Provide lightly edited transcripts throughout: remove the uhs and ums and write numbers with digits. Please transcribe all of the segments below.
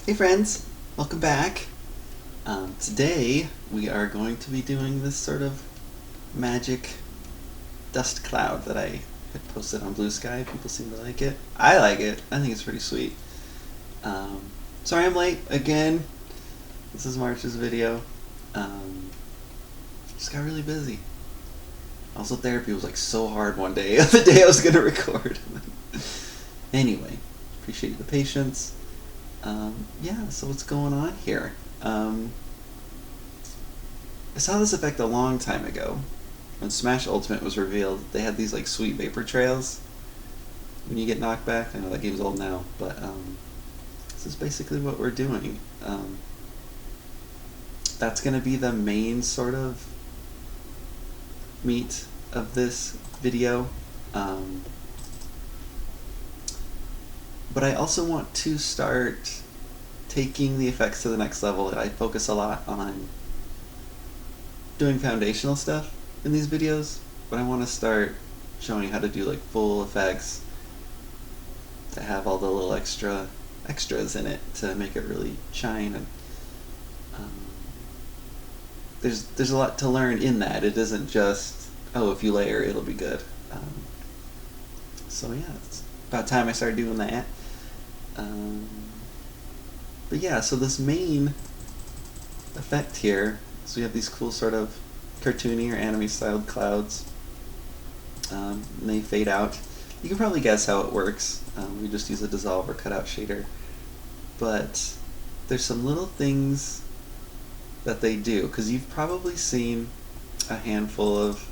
Hey friends, welcome back. Today we are going to be doing this sort of magic dust cloud that I had posted on Blue Sky. People seem to like it. I like it. I think it's pretty sweet. Um, Sorry I'm late again. This is March's video. Just got really busy. Also, therapy was like so hard one day, the day I was going to record. Anyway, appreciate the patience. Yeah, so what's going on here? I saw this effect a long time ago. When Smash Ultimate was revealed, they had these like sweet vapor trails when you get knocked back. I know that game's old now, but this is basically what we're doing. That's going to be the main sort of meat of this video. But I also want to start taking the effects to the next level. I focus a lot on doing foundational stuff in these videos, but I want to start showing how to do like full effects that have all the little extras in it to make it really shine. And um, there's a lot to learn in that. It isn't just, oh, if you layer it'll be good. So yeah, it's about time I started doing that. But yeah, so this main effect here, so we have these cool sort of cartoony or anime styled clouds, and they fade out. You can probably guess how it works. We just use a dissolve or cutout shader. But there's some little things that they do, because you've probably seen a handful of,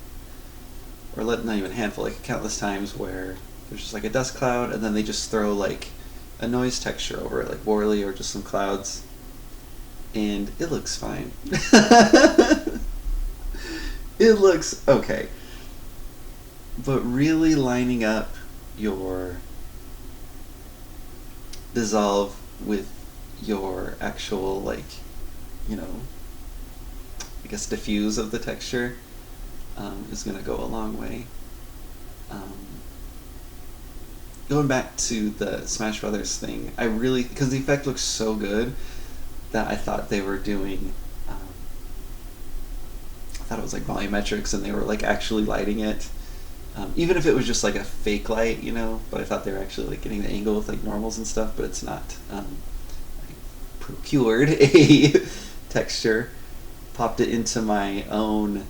or not even a handful, like countless times where there's just like a dust cloud and then they just throw like a noise texture over it, like Worley or just some clouds, and it looks fine. It looks okay. But really lining up your dissolve with your actual, like, you know, I guess diffuse of the texture is going to go a long way. Going back to the Smash Brothers thing, I really, because the effect looks so good that I thought they were doing, I thought it was like volumetrics and they were like actually lighting it. Even if it was just like a fake light, you know, but I thought they were actually like getting the angle with like normals and stuff, but it's not. I procured a texture, popped it into my own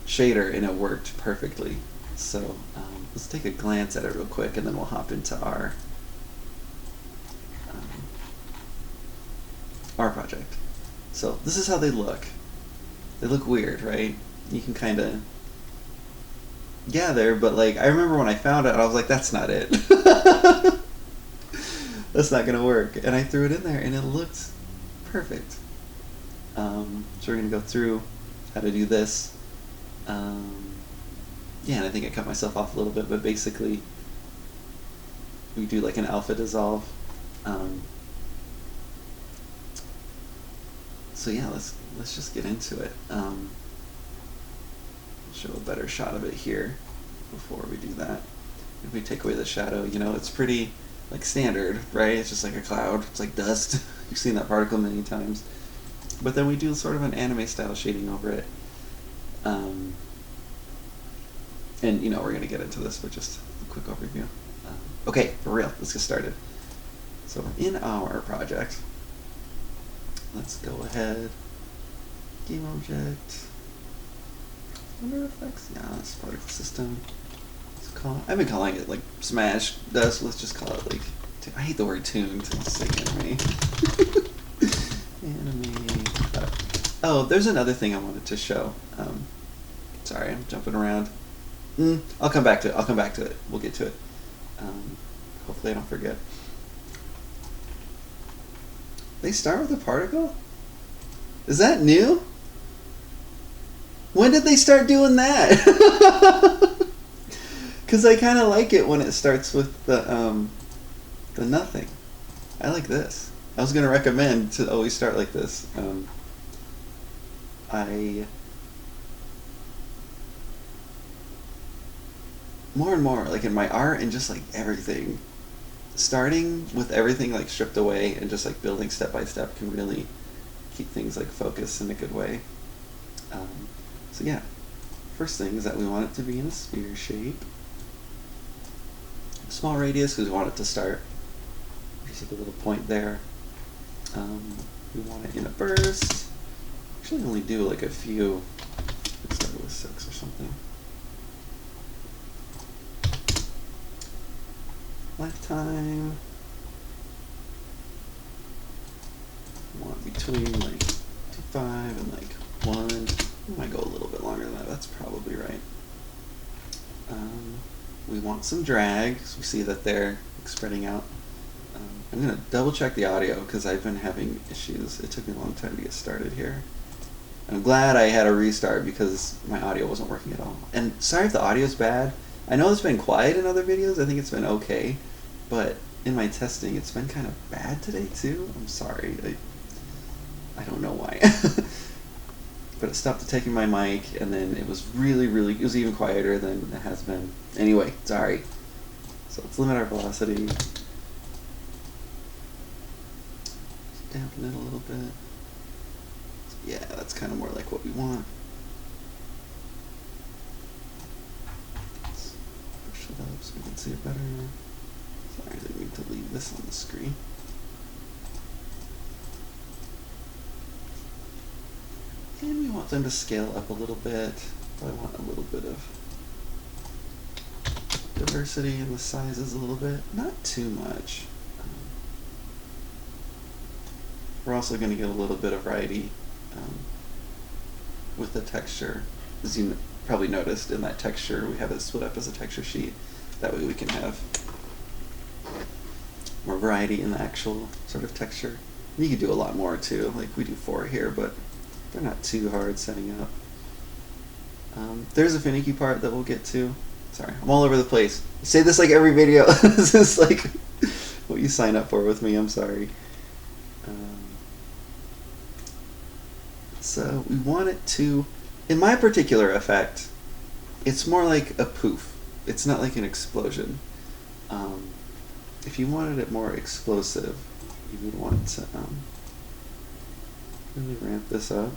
shader, and it worked perfectly. So let's take a glance at it real quick, and then we'll hop into our project. So this is how they look. They look weird, right? You can kind of gather, but like I remember when I found it, I was like, that's not it. That's not gonna work. And I threw it in there, and it looked perfect. So we're gonna go through how to do this. Yeah, and I think I cut myself off a little bit, but basically we do like an alpha dissolve. So yeah, let's just get into it. Show a better shot of it here before we do that. If we take away the shadow, you know, it's pretty like standard, right? It's just like a cloud. It's like dust. You've seen that particle many times. But then we do sort of an anime style shading over it. And you know, we're gonna get into this, but just a quick overview. Okay, for real, let's get started. So we're in our project. Let's go ahead. Game object. Under effects. Yeah, it's particle system. I've been calling it like Smash Dust. Let's just call it like. I hate the word tuned. It's like anime. Anime. Oh, there's another thing I wanted to show. Sorry, I'm jumping around. I'll come back to it. We'll get to it. Hopefully I don't forget. They start with a particle? Is that new? When did they start doing that? Because I kind of like it when it starts with the nothing. I like this. I was going to recommend to always start like this. More and more, like in my art and just like everything, starting with everything like stripped away and just like building step by step can really keep things like focused in a good way. So yeah, first thing is that we want it to be in a sphere shape. Small radius because we want it to start just like a little point there. We want it in a burst. Actually only do like a few. Let's start with 6 or something. Lifetime. Want between like 2.5 and like 1. We might go a little bit longer than that. That's probably right. We want some drag, so we see that they're spreading out. I'm going to double check the audio because I've been having issues. It took me a long time to get started here. I'm glad I had a restart because my audio wasn't working at all. And sorry if the audio's bad. I know it's been quiet in other videos. I think it's been okay. But in my testing, it's been kind of bad today too. I'm sorry. I don't know why. But it stopped detecting my mic, and then it was it was even quieter than it has been. Anyway, sorry. So let's limit our velocity. Dampen it a little bit. Yeah, that's kind of more like what we want. Let's push it up so we can see it better. Sorry, I didn't mean to leave this on the screen. And we want them to scale up a little bit. I want a little bit of diversity in the sizes a little bit. Not too much. We're also going to get a little bit of variety with the texture. As you probably noticed in that texture, we have it split up as a texture sheet. That way we can have more variety in the actual sort of texture. And you can do a lot more too, like we do 4 here, but they're not too hard setting up. There's a finicky part that we'll get to. Sorry, I'm all over the place. I say this like every video. This is like what you sign up for with me, I'm sorry. So we want it to, in my particular effect, it's more like a poof. It's not like an explosion. If you wanted it more explosive, you would want to really ramp this up.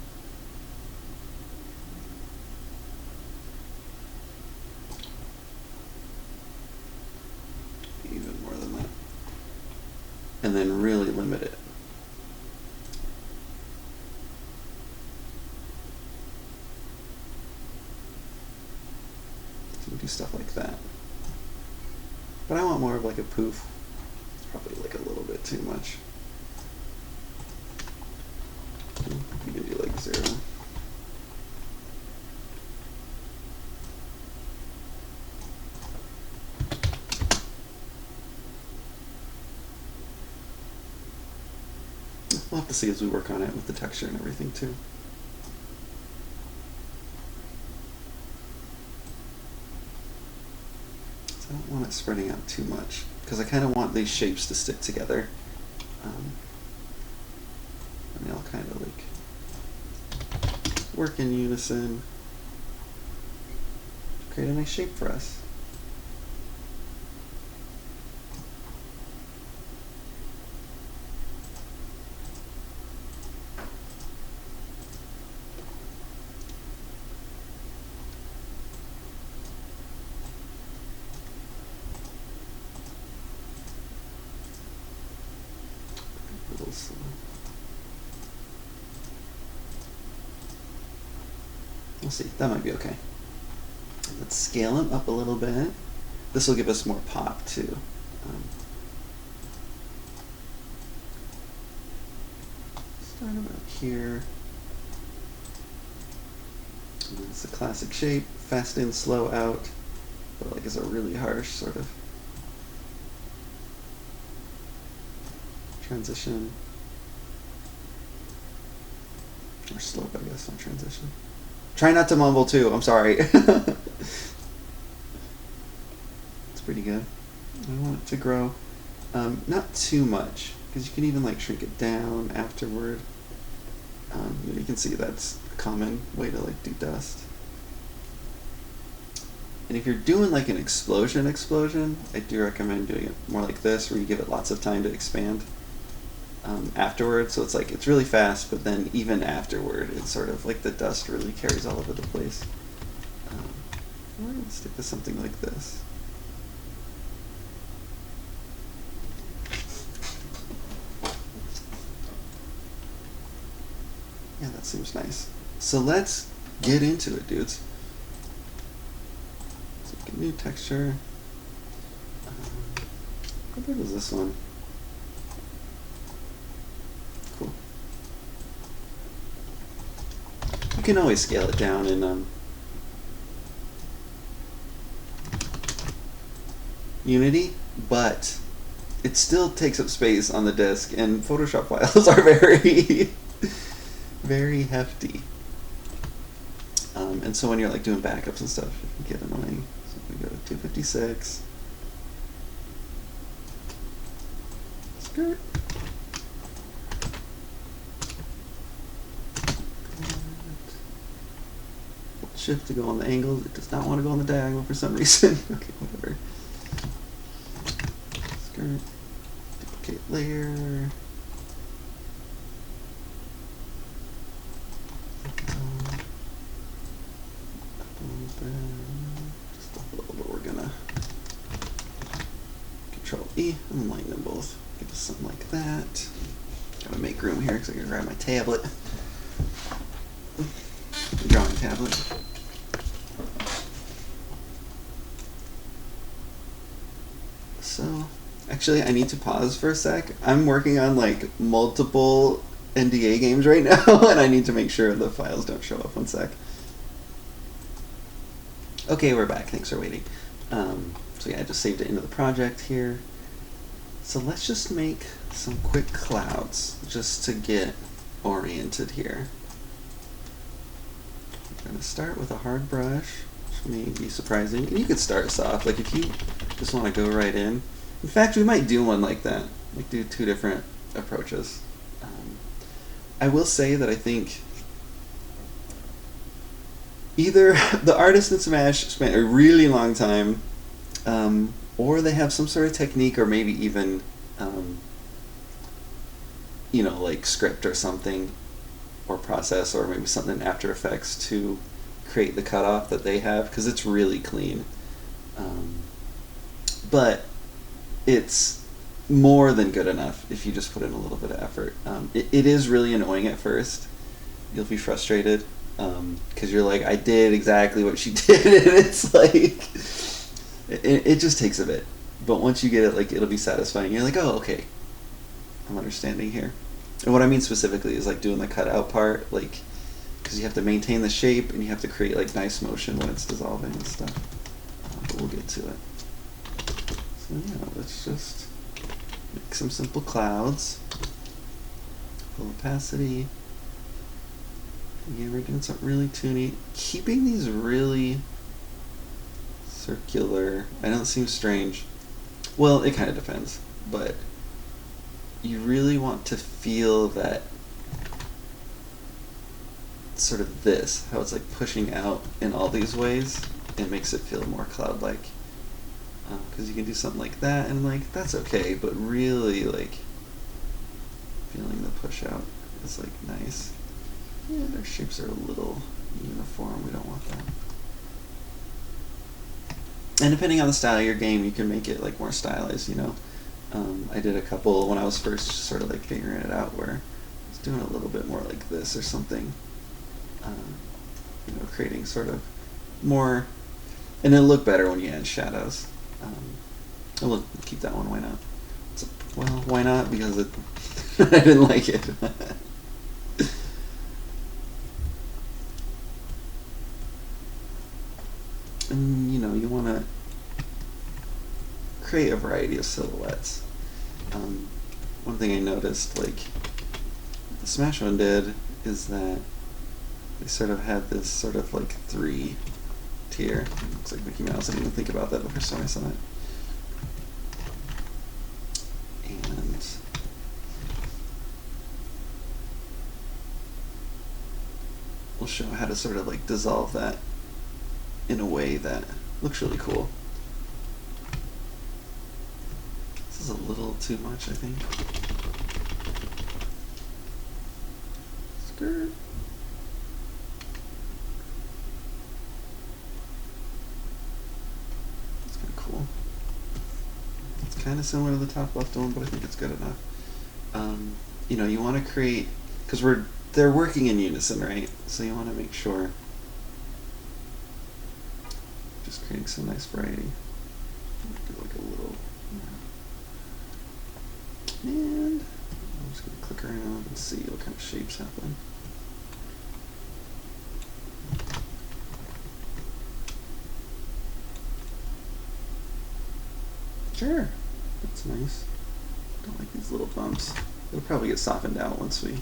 Even more than that. And then really limit it. So we do stuff like that. But I want more of like a poof. It's probably like a little bit too much. You can do like 0. We'll have to see as we work on it with the texture and everything too. So I don't want it spreading out too much because I kind of want these shapes to stick together. And they'll kind of like work in unison, create a nice shape for us. We'll see. That might be okay. Let's scale them up a little bit. This will give us more pop too. Start about here. And it's a classic shape. Fast in, slow out. But like it's a really harsh sort of transition. Or slope, I guess, on transition. Try not to mumble too, I'm sorry. It's pretty good. I want it to grow. Not too much, because you can even like shrink it down afterward. You can see that's a common way to like do dust. And if you're doing like an explosion, I do recommend doing it more like this, where you give it lots of time to expand afterwards. So it's like, it's really fast, but then even afterward, it's sort of like the dust really carries all over the place. We're going to stick to something like this. Yeah, that seems nice. So let's get into it, dudes. Let's make a new texture. How big was this one? Cool. You can always scale it down in Unity, but it still takes up space on the disk, and Photoshop files are very, very hefty. And so when you're like doing backups and stuff, it can get annoying. So we go to 256. Skirt. Shift to go on the angle. It does not want to go on the diagonal for some reason. Okay, whatever. Skirt. Duplicate layer. Just a little, but we're gonna Control E and line them both. Give us something like that. Gotta make room here because I gotta grab my tablet. Drawing tablet. So, actually, I need to pause for a sec. I'm working on like multiple NDA games right now, and I need to make sure the files don't show up. One sec. Okay, we're back. Thanks for waiting. So yeah, I just saved it into the project here. So let's just make some quick clouds just to get oriented here. I'm going to start with a hard brush, which may be surprising. And you could start soft, like if you just want to go right in. In fact, we might do one like that, like do two different approaches. I will say that I think either the artist in Smash spent a really long time, or they have some sort of technique, or maybe even, you know, like script or something, or process, or maybe something in After Effects to create the cutoff that they have, because it's really clean. But it's more than good enough if you just put in a little bit of effort. It is really annoying at first. You'll be frustrated. Because you're like, I did exactly what she did, and it's like, it just takes a bit. But once you get it, like, it'll be satisfying. You're like, oh, okay, I'm understanding here. And what I mean specifically is like doing the cutout part, like, because you have to maintain the shape and you have to create like nice motion when it's dissolving and stuff. But we'll get to it. So yeah, let's just make some simple clouds. Full opacity. Again, we're doing something really toony. Keeping these really circular. I know it seems strange. Well, it kind of depends, but you really want to feel that sort of this, how it's like pushing out in all these ways. It makes it feel more cloud-like. Because you can do something like that, and like, that's okay, but really like feeling the push out is like nice. Yeah, their shapes are a little uniform. We don't want that. And depending on the style of your game, you can make it like more stylized, you know. I did a couple when I was first sort of like figuring it out, where I was doing a little bit more like this or something. You know, creating sort of more, and it'll look better when you add shadows. We'll keep that one. Why not? Well, why not? Because it I didn't like it. And you know, you want to create a variety of silhouettes. One thing I noticed, like the Smash one did, is that they sort of had this sort of like 3-tier. Looks like Mickey Mouse. I didn't even think about that the first time I saw it. And we'll show how to sort of like dissolve that in a way that Looks really cool. This is a little too much, I think. Skirt. That's kind of cool. It's kind of similar to the top left one, but I think it's good enough. You know, you want to create, because they're working in unison, right? So you want to make sure just creating some nice variety. Do like a little, and I'm just gonna click around and see what kind of shapes happen. Sure, that's nice. Don't like these little bumps. It'll probably get softened out once we.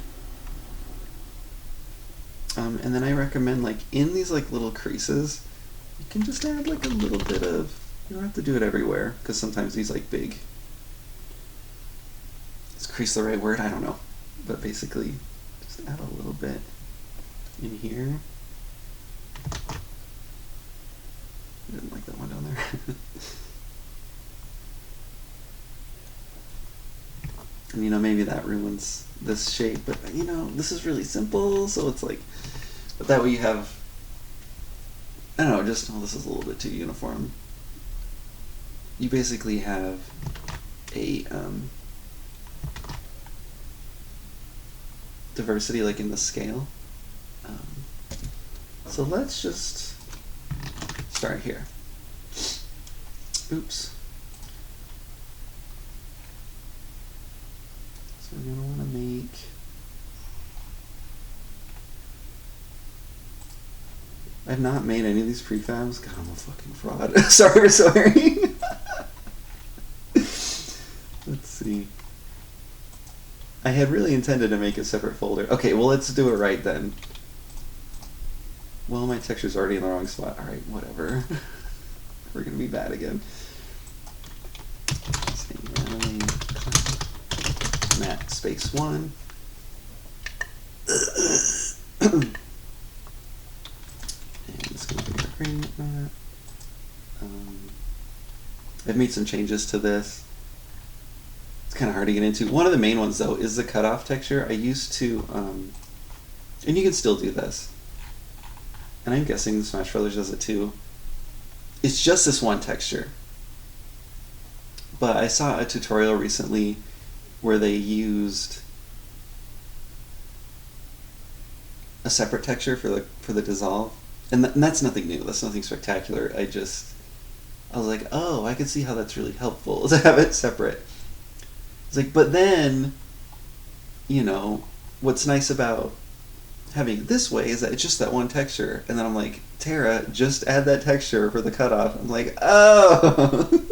And then I recommend, like, in these like little creases, you can just add like a little bit of. You don't have to do it everywhere, because sometimes these like big. Is crease the right word? I don't know, but basically, just add a little bit in here. I didn't like that one down there. And you know, maybe that ruins this shape, but you know, this is really simple, so it's like, but that way you have, I don't know, just, oh, this is a little bit too uniform. You basically have a diversity like in the scale. So let's just start here. Oops. So we're gonna want to make I've not made any of these prefabs. God, I'm a fucking fraud. sorry. Let's see. I had really intended to make a separate folder. Okay, well, let's do it right then. Well, my texture's already in the wrong spot. Alright, whatever. We're gonna be bad again. Matte space 1. And it's going to be a gradient matte. I've made some changes to this. It's kind of hard to get into. One of the main ones, though, is the cutoff texture. I used to, and you can still do this, and I'm guessing Smash Brothers does it too. It's just this one texture. But I saw a tutorial recently where they used a separate texture for the dissolve, and that's nothing new. That's nothing spectacular. I was like, oh, I can see how that's really helpful to have it separate. It's like, but then, you know, what's nice about having it this way is that it's just that one texture, and then I'm like, Tara, just add that texture for the cutoff. I'm like, oh.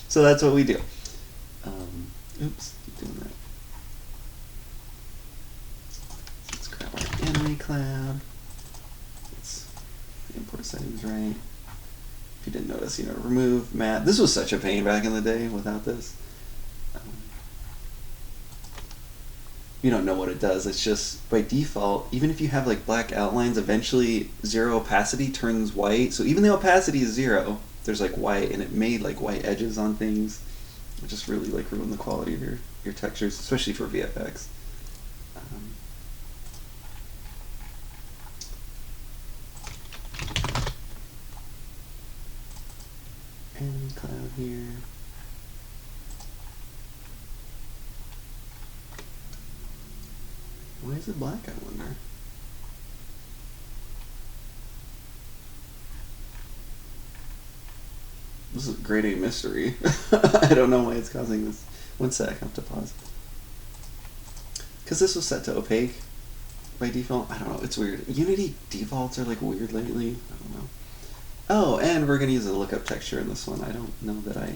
So that's what we do. Oops, keep doing that. Let's grab our anime cloud. Let's import settings right. If you didn't notice, you know, remove matte. This was such a pain back in the day without this. You don't know what it does. It's just, by default, even if you have like black outlines, eventually zero opacity turns white. So even the opacity is 0, there's like white, and it made like white edges on things. It just really like ruined the quality of your textures, especially for VFX. And cloud here. Why is it black, I wonder? This is a grade A mystery. I don't know why it's causing this. One sec, I have to pause. Because this was set to opaque by default. I don't know, it's weird. Unity defaults are like weird lately. I don't know. Oh, and we're going to use a lookup texture in this one. I don't know that I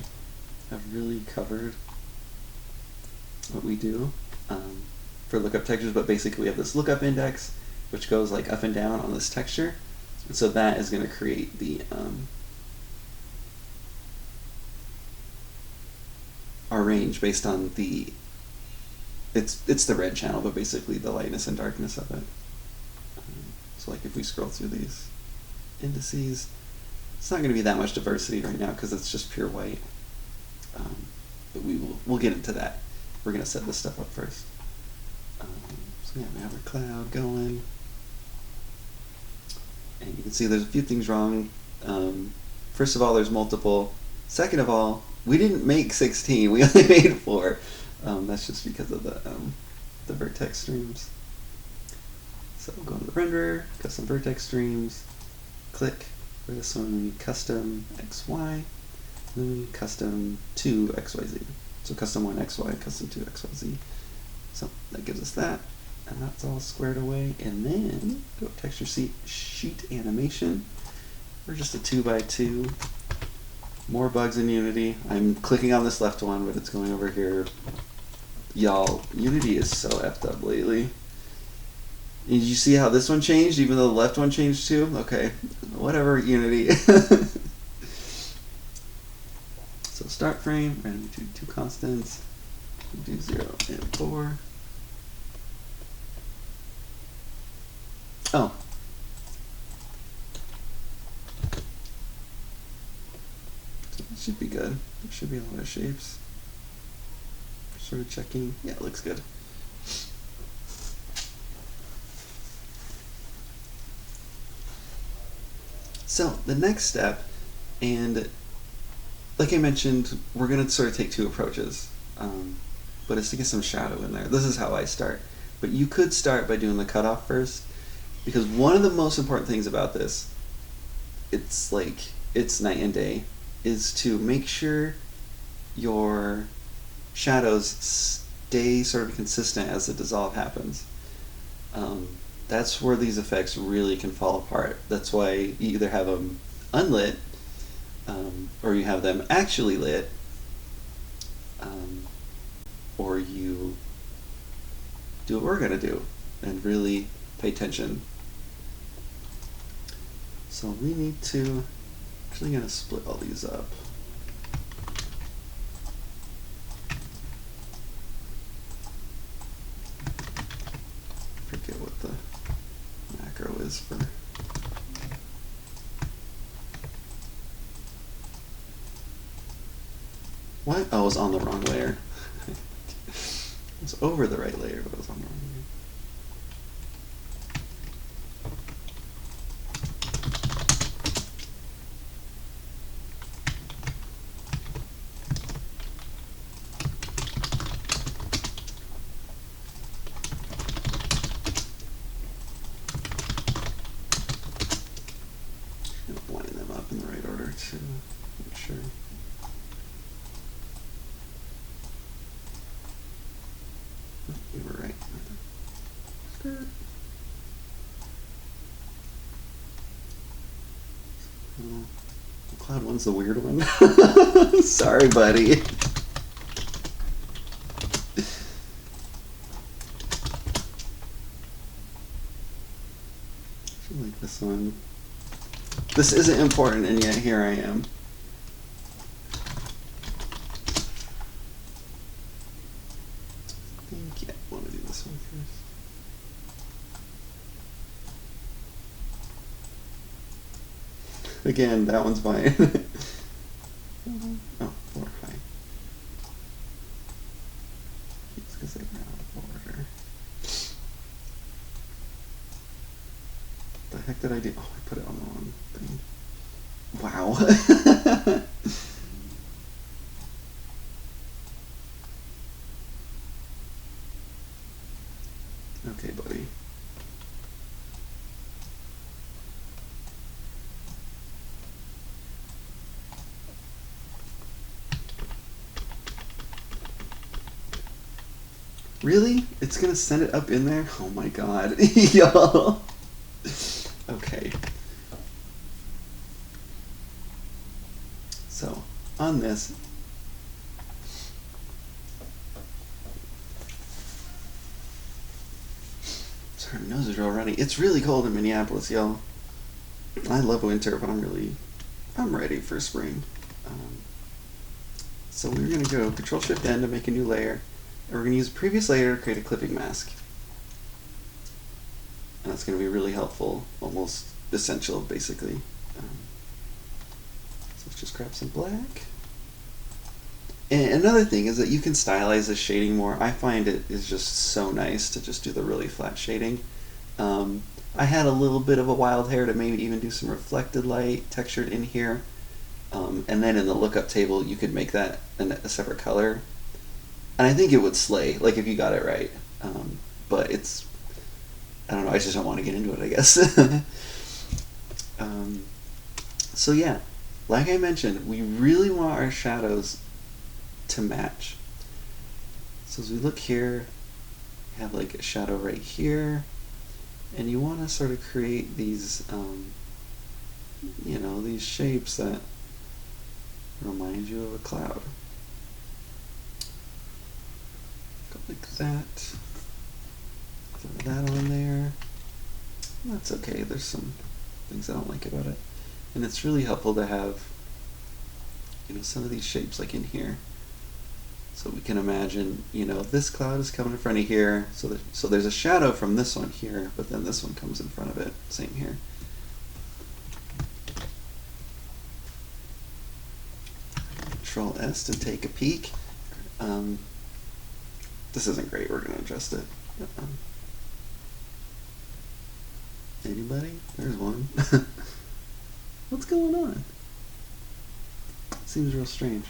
have really covered what we do for lookup textures, but basically we have this lookup index, which goes like up and down on this texture. And so that is going to create the our range based on the it's the red channel, but basically the lightness and darkness of it. So like if we scroll through these indices, It's not going to be that much diversity right now because it's just pure white. But we'll get into that. We're going to set this stuff up first. So yeah, we have our cloud going. And you can see there's a few things wrong. First of all, there's multiple. Second of all, we didn't make 16. We only made 4. That's just because of the vertex streams. So we'll go into the renderer, custom vertex streams, click. For this one, we need custom XY, then we need custom 2 XYZ. So custom 1 XY, custom 2 XYZ. So that gives us that, and that's all squared away. And then go texture sheet animation. We're just a 2x2. More bugs in Unity. I'm clicking on this left one, but it's going over here. Y'all, Unity is so effed up lately. Did you see how this one changed, even though the left one changed too? Okay, whatever, Unity. So start frame, we're going to do 2 constants. We'll do 0 and 4. Oh. So that should be good. There should be a lot of shapes. Sort of checking. Yeah, it looks good. So the next step, and like I mentioned, we're going to sort of take 2 approaches, but it's to get some shadow in there. This is how I start. But you could start by doing the cutoff first, because one of the most important things about this, it's night and day, is to make sure your shadows stay sort of consistent as the dissolve happens. That's where these effects really can fall apart. That's why you either have them unlit, or you have them actually lit, or you do what we're going to do and really pay attention. So we need to, actually going to split all these up. Forget what the macro is for. What? Oh, I was on the wrong layer. It was over the right layer, but it was on the wrong layer. I'm lining them up in the right order to make sure. You were right. Skirt. Cloud 1's the weird one. Sorry, buddy. I like this one. This isn't important, and yet here I am. I want to do this one first. Again, that one's fine. Oh, 4 high. It's because they ran out of order. The heck did I do? Oh, I put it on the wrong thing. Wow. Okay, buddy. Really? It's gonna send it up in there? Oh my god. Y'all. Okay. So, on this, sorry, my nose is real runny. It's really cold in Minneapolis, y'all. I love winter, but I'm ready for spring. So we're gonna go Control-Shift-N to make a new layer. And we're going to use a previous layer to create a clipping mask. And that's going to be really helpful, almost essential, basically. just grab some black. And another thing is that you can stylize the shading more. I find it is just so nice to just do the really flat shading. I had a little bit of a wild hair to maybe even do some reflected light textured in here. And then in the lookup table, you could make that a separate color. And I think it would slay, like if you got it right. But it's, I don't know, I just don't want to get into it, I guess. So yeah, like I mentioned, we really want our shadows to match. So as we look here, we have like a shadow right here, and you want to sort of create these, these shapes that remind you of a cloud. Go like that. Throw that on there. That's okay. There's some things I don't like about it. And it's really helpful to have, some of these shapes like in here. So we can imagine, this cloud is coming in front of here, so there's a shadow from this one here, but then this one comes in front of it. Same here. Control S to take a peek. This isn't great. We're going to adjust it. Anybody? There's one. What's going on? Seems real strange.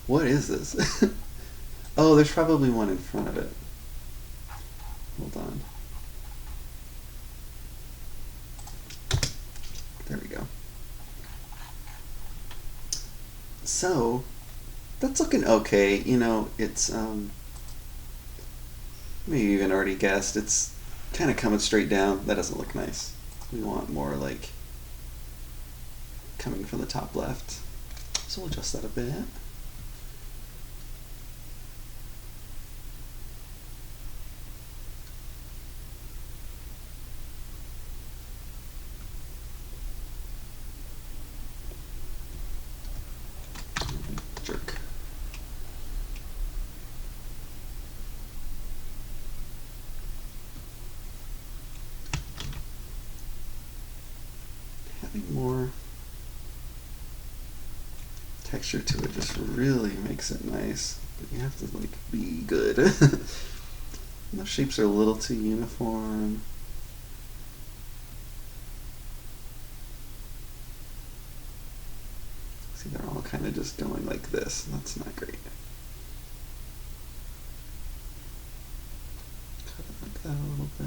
What is this? Oh, there's probably one in front of it. Hold on. There we go. So, that's looking okay. It's, maybe you even already guessed, it's kind of coming straight down. That doesn't look nice. We want more like coming from the top left. So we'll adjust that a bit. Jerk. Having more texture to it just really makes it nice, but you have to be good. Those shapes are a little too uniform. See, they're all kind of just going like this, and that's not great. Cut it like that a little bit.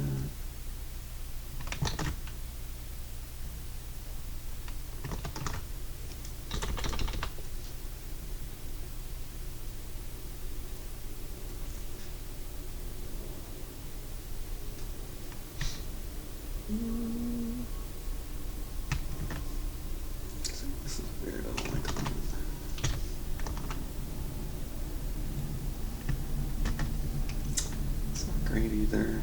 This is weird, I don't like that. It's not great either.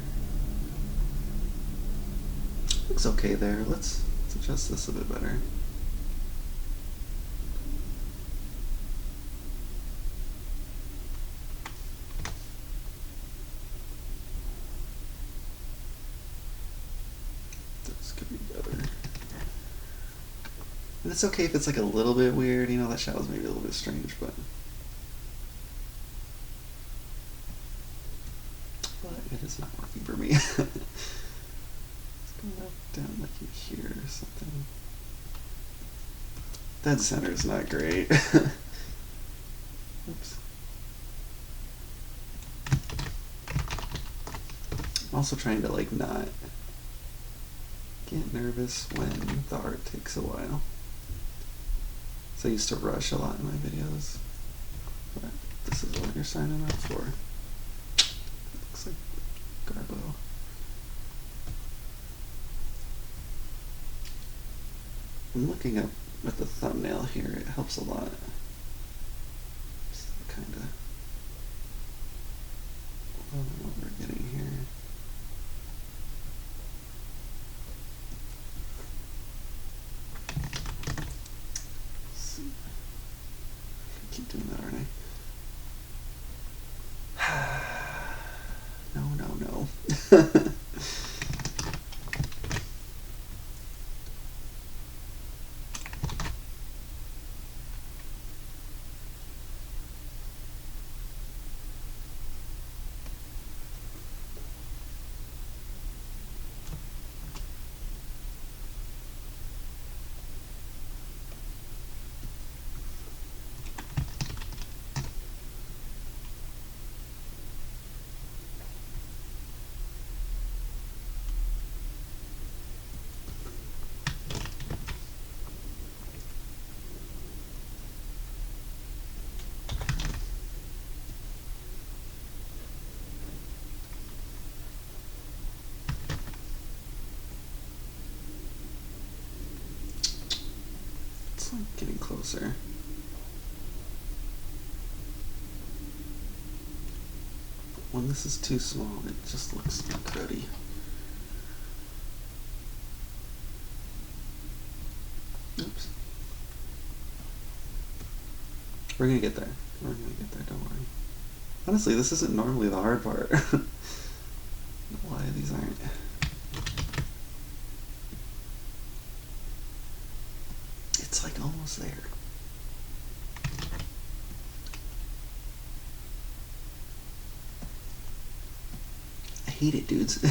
Looks okay there. Let's adjust this a bit better. This could be better. And it's okay if it's like a little bit weird, that shadow's maybe a little bit strange, but it is not working for me. Let's go back down like in here or something. Dead center is not great. Oops. I'm also trying to not get nervous when the art takes a while. So I used to rush a lot in my videos, but this is what you're signing up for. Looks like Garbo. I'm looking up at the thumbnail here, it helps a lot. Just kind of what we're getting here. Keep doing that, aren't I? No. It's like getting closer. When this is too small, it just looks cruddy. Oops. We're gonna get there. We're gonna get there, don't worry. Honestly, this isn't normally the hard part. Why these aren't. It's like almost there. I hate it, dudes. I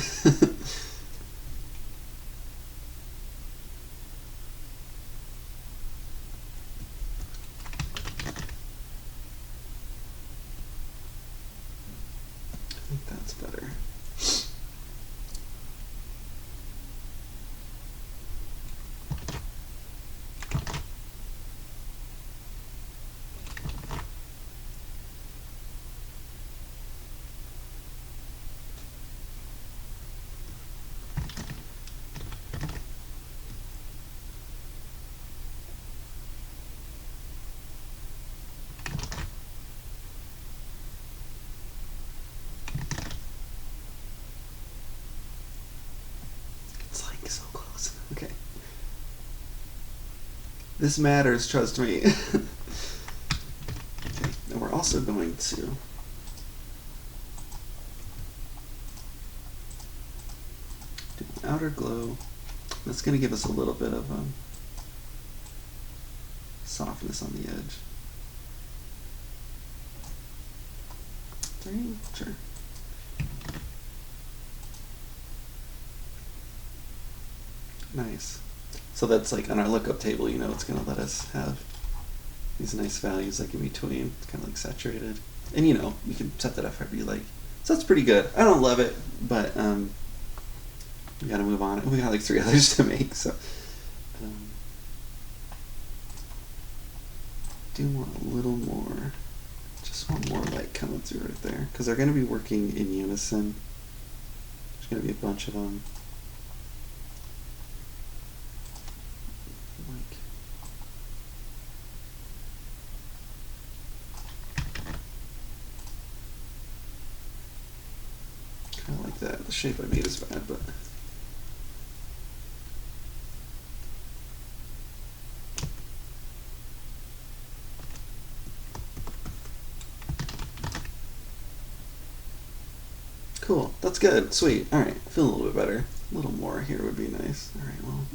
think that's better. So close. Okay. This matters, trust me. Okay. And we're also going to do an outer glow. That's going to give us a little bit of softness on the edge. 3? Sure. Nice. So that's like on our lookup table, you know, it's going to let us have these nice values like in between. It's kind of like saturated. And you know, you can set that up however you like. So that's pretty good. I don't love it, but we got to move on. We got like 3 others to make, so do want a little more. Just want more light coming through right there, because they're going to be working in unison. There's going to be a bunch of them. Kind of like that. The shape I made is bad, but cool. That's good. Sweet. All right. I feel a little bit better. A little more here would be nice. All right. Well.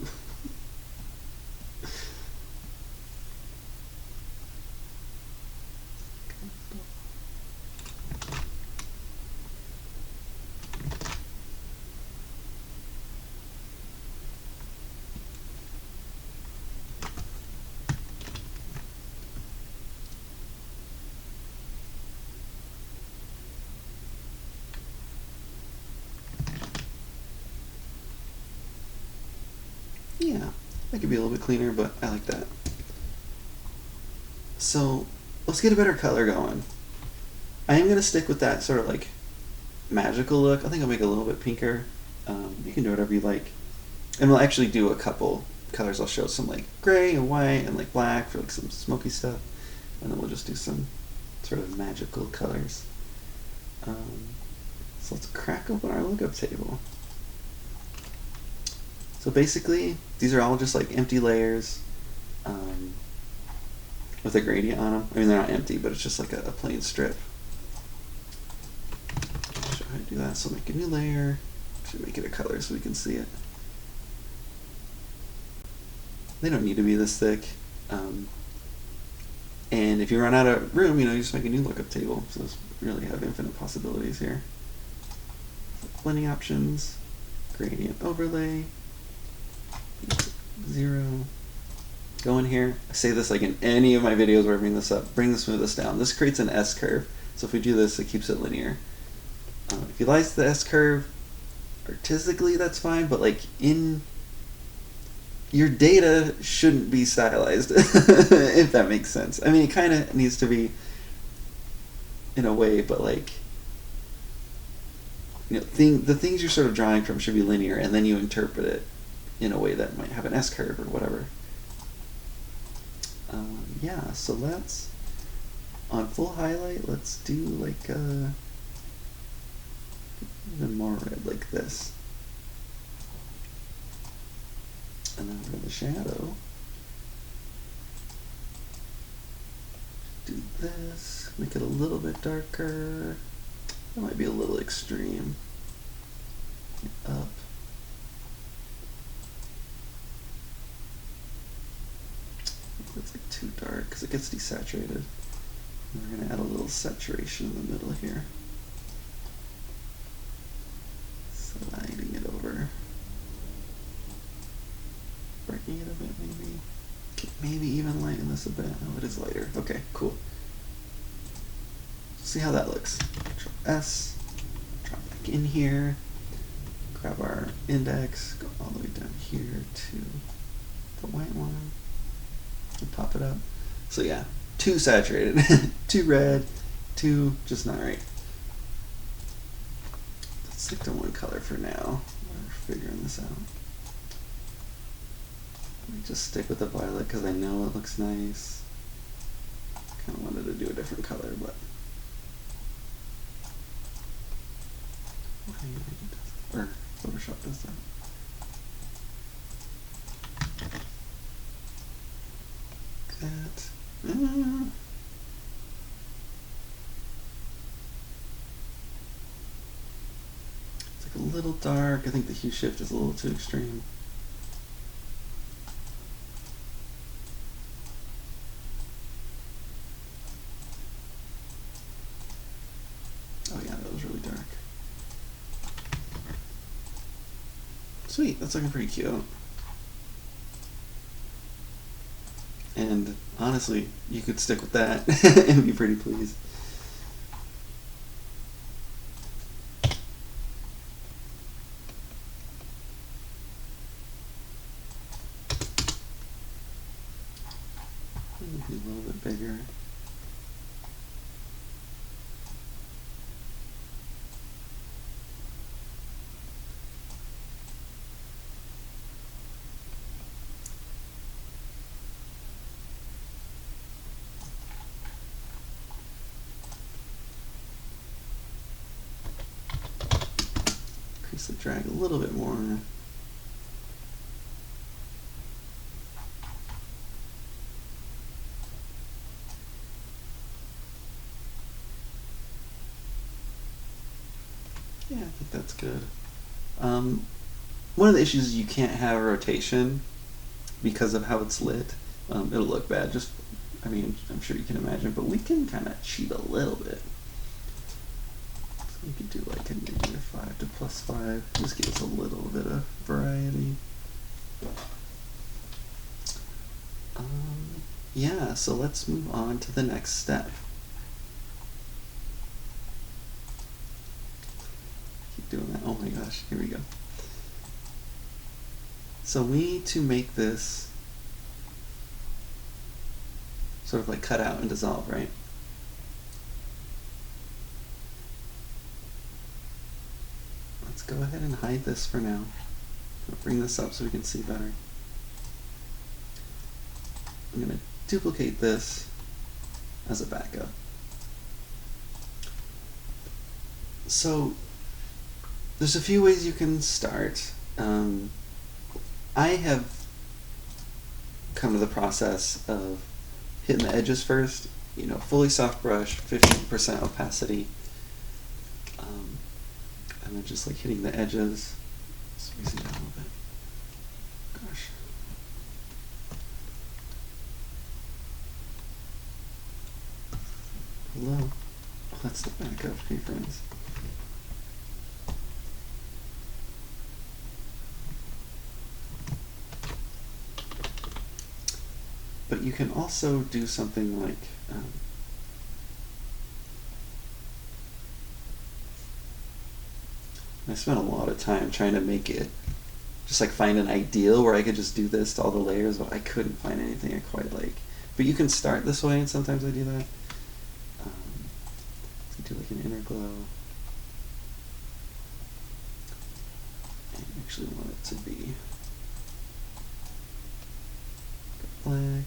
Yeah, that could be a little bit cleaner, but I like that. So let's get a better color going. I am going to stick with that sort of like magical look. I think I'll make it a little bit pinker. You can do whatever you like. And we'll actually do a couple colors. I'll show some like gray and white and like black for like some smoky stuff. And then we'll just do some sort of magical colors. So let's crack open our lookup table. So basically, these are all just like empty layers with a gradient on them. I mean, they're not empty, but it's just like a plain strip. I'll show how to do that. So make a new layer. Should make it a color so we can see it. They don't need to be this thick. And if you run out of room, you know, you just make a new lookup table. So we really have infinite possibilities here. So blending options, gradient overlay. 0. Go in here. I say this like in any of my videos where I bring this up. Bring the smoothness down. This creates an S curve. So if we do this, it keeps it linear. If you like the S curve artistically, that's fine. But like in your data shouldn't be stylized, if that makes sense. I mean, it kind of needs to be in a way, but like, you know, the things you're sort of drawing from should be linear, and then you interpret it in a way that might have an S curve or whatever. yeah, so let's, on full highlight, let's do like even more red, like this. And then for the shadow, do this, make it a little bit darker. That might be a little extreme. Up. It's like too dark because it gets desaturated. And we're going to add a little saturation in the middle here. Sliding it over. Breaking it a bit maybe. Maybe even lighten this a bit. Oh, it is lighter. Okay, cool. See how that looks. Control S. Drop back in here. Grab our index. Go all the way down here to the white one. And pop it up. So yeah, too saturated. Too red. Too just not right. Let's stick to one color for now. We're figuring this out. Let me just stick with the violet because I know it looks nice. Kind of wanted to do a different color, but or Photoshop does that. That. It's like a little dark. I think the hue shift is a little too extreme. Oh yeah, that was really dark. Sweet, that's looking pretty cute. And honestly, you could stick with that and be pretty pleased. Maybe a little bit bigger. Increase the drag a little bit more. Yeah, I think that's good. One of the issues is you can't have rotation because of how it's lit. It'll look bad. Just, I mean, I'm sure you can imagine, but we can kind of cheat a little bit. So we could do like a -5 to +5. Just give us a little bit of variety. Yeah, so let's move on to the next step. Keep doing that. Oh my gosh, here we go. So we need to make this sort of like cut out and dissolve, right? Let's go ahead and hide this for now. I'll bring this up so we can see better. I'm going to duplicate this as a backup. So there's a few ways you can start. I have come to the process of hitting the edges first, you know, fully soft brush, 50% opacity, and then just like hitting the edges, squeezing it down a little bit. Gosh. Hello. Oh, that's the backup, hey friends. But you can also do something like I spent a lot of time trying to make it just like find an ideal where I could just do this to all the layers, but I couldn't find anything I quite like. But you can start this way, and sometimes I do that. So do like an inner glow. I actually want it to be black.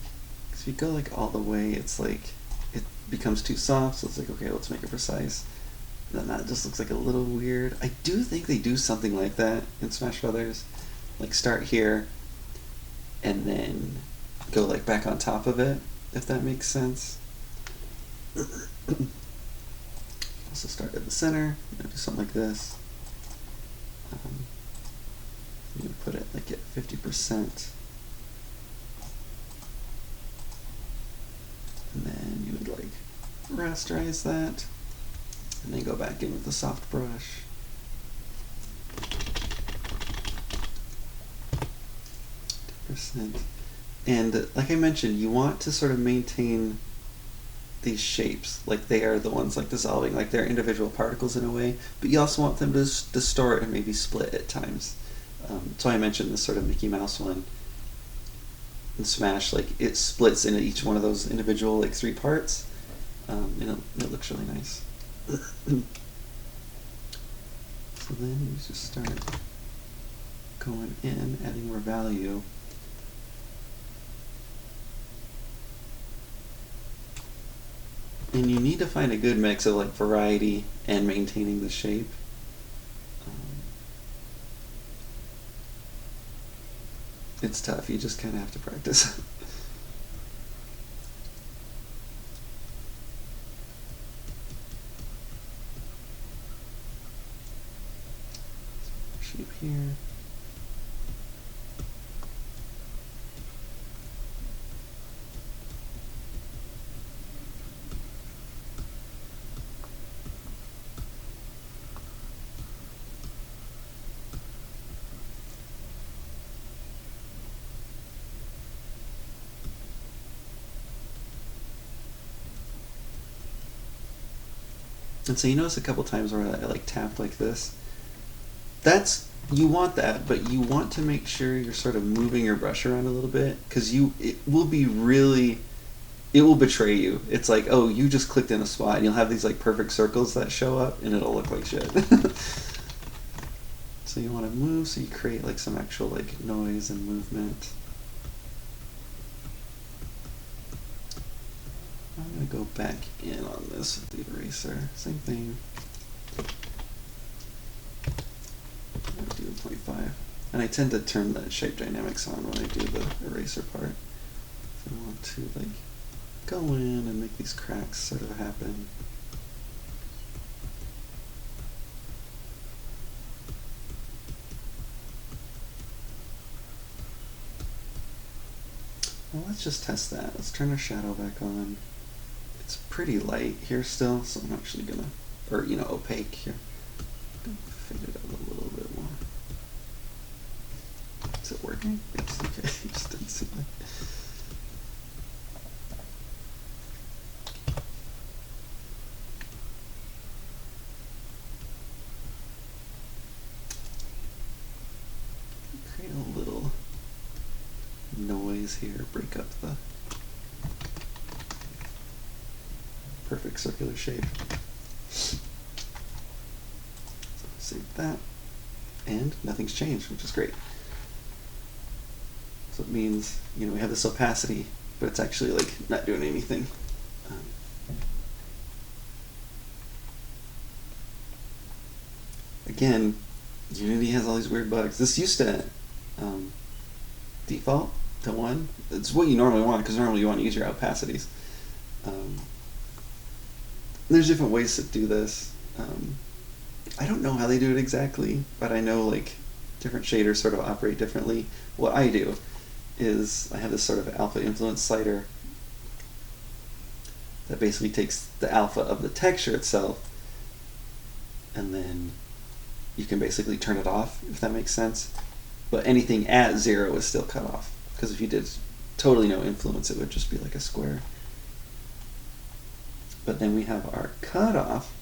So if you go like all the way, it's like it becomes too soft, so it's like, okay, let's make it precise. Then that just looks like a little weird. I do think they do something like that in Smash Brothers. Like start here and then go like back on top of it, if that makes sense. Also start at the center, do something like this. I'm going to put it like at 50%. And then you would like rasterize that. And then go back in with the soft brush. And like I mentioned, you want to sort of maintain these shapes like they are the ones like dissolving, like they're individual particles in a way, but you also want them to distort and maybe split at times. So I mentioned this sort of Mickey Mouse one in Smash, like it splits into each one of those individual like 3 parts, and it looks really nice. So then you just start going in, adding more value. And you need to find a good mix of like variety and maintaining the shape. It's tough, you just kind of have to practice. Shape here. And so you notice a couple times where I like tapped like this. That's, you want that, but you want to make sure you're sort of moving your brush around a little bit, because it will be really, it will betray you. It's like, oh, you just clicked in a spot, and you'll have these like perfect circles that show up, and it'll look like shit. So you want to move, so you create like some actual like noise and movement. I'm going to go back in on this with the eraser. Same thing. I'm going to do 0.5. And I tend to turn the shape dynamics on when I do the eraser part. So I want to like go in and make these cracks sort of happen. Well, let's just test that. Let's turn our shadow back on. It's pretty light here still, so I'm actually gonna, or you know, opaque here. Fade it out a little bit more. Is it working? Yes, okay, it just didn't seem like. Create a little noise here, break up the perfect circular shape. Save that, and nothing's changed, which is great. So it means, you know, we have this opacity, but it's actually like not doing anything. Again, Unity has all these weird bugs. This used to default to 1. It's what you normally want, because normally you want to use your opacities. There's different ways to do this. I don't know how they do it exactly, but I know like different shaders sort of operate differently. What I do is I have this sort of alpha influence slider that basically takes the alpha of the texture itself, and then you can basically turn it off, if that makes sense. But anything at 0 is still cut off, because if you did totally no influence, it would just be like a square. But then we have our cutoff.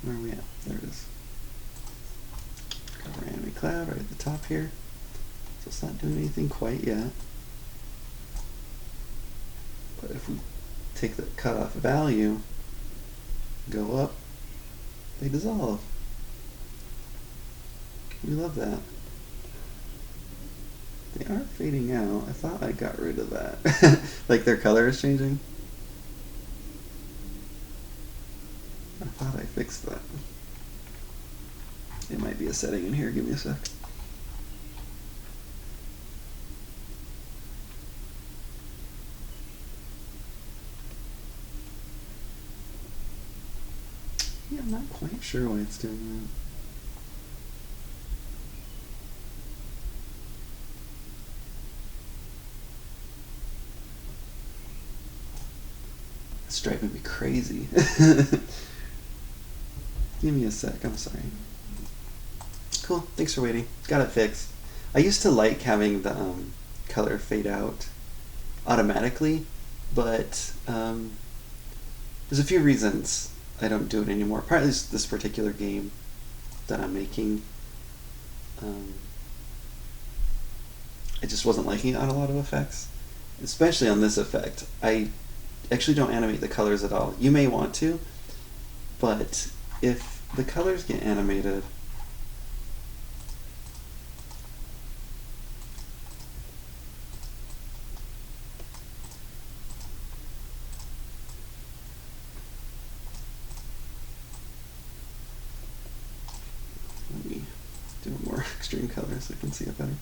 Where are we at? There it is. Got our enemy cloud right at the top here. So it's not doing anything quite yet. But if we take the cutoff value, go up, they dissolve. We love that. They are fading out. I thought I got rid of that. Like their color is changing. I thought I fixed that. It might be a setting in here. Give me a sec. Yeah, I'm not quite sure why it's doing that. It's driving me crazy. Give me a sec. I'm sorry. Cool. Thanks for waiting. Got it fixed. I used to like having the color fade out automatically, but there's a few reasons I don't do it anymore. Partly this particular game that I'm making. I just wasn't liking it on a lot of effects, especially on this effect. I actually don't animate the colors at all. You may want to, but if the colors get animated, let me do a more extreme color so I can see it better.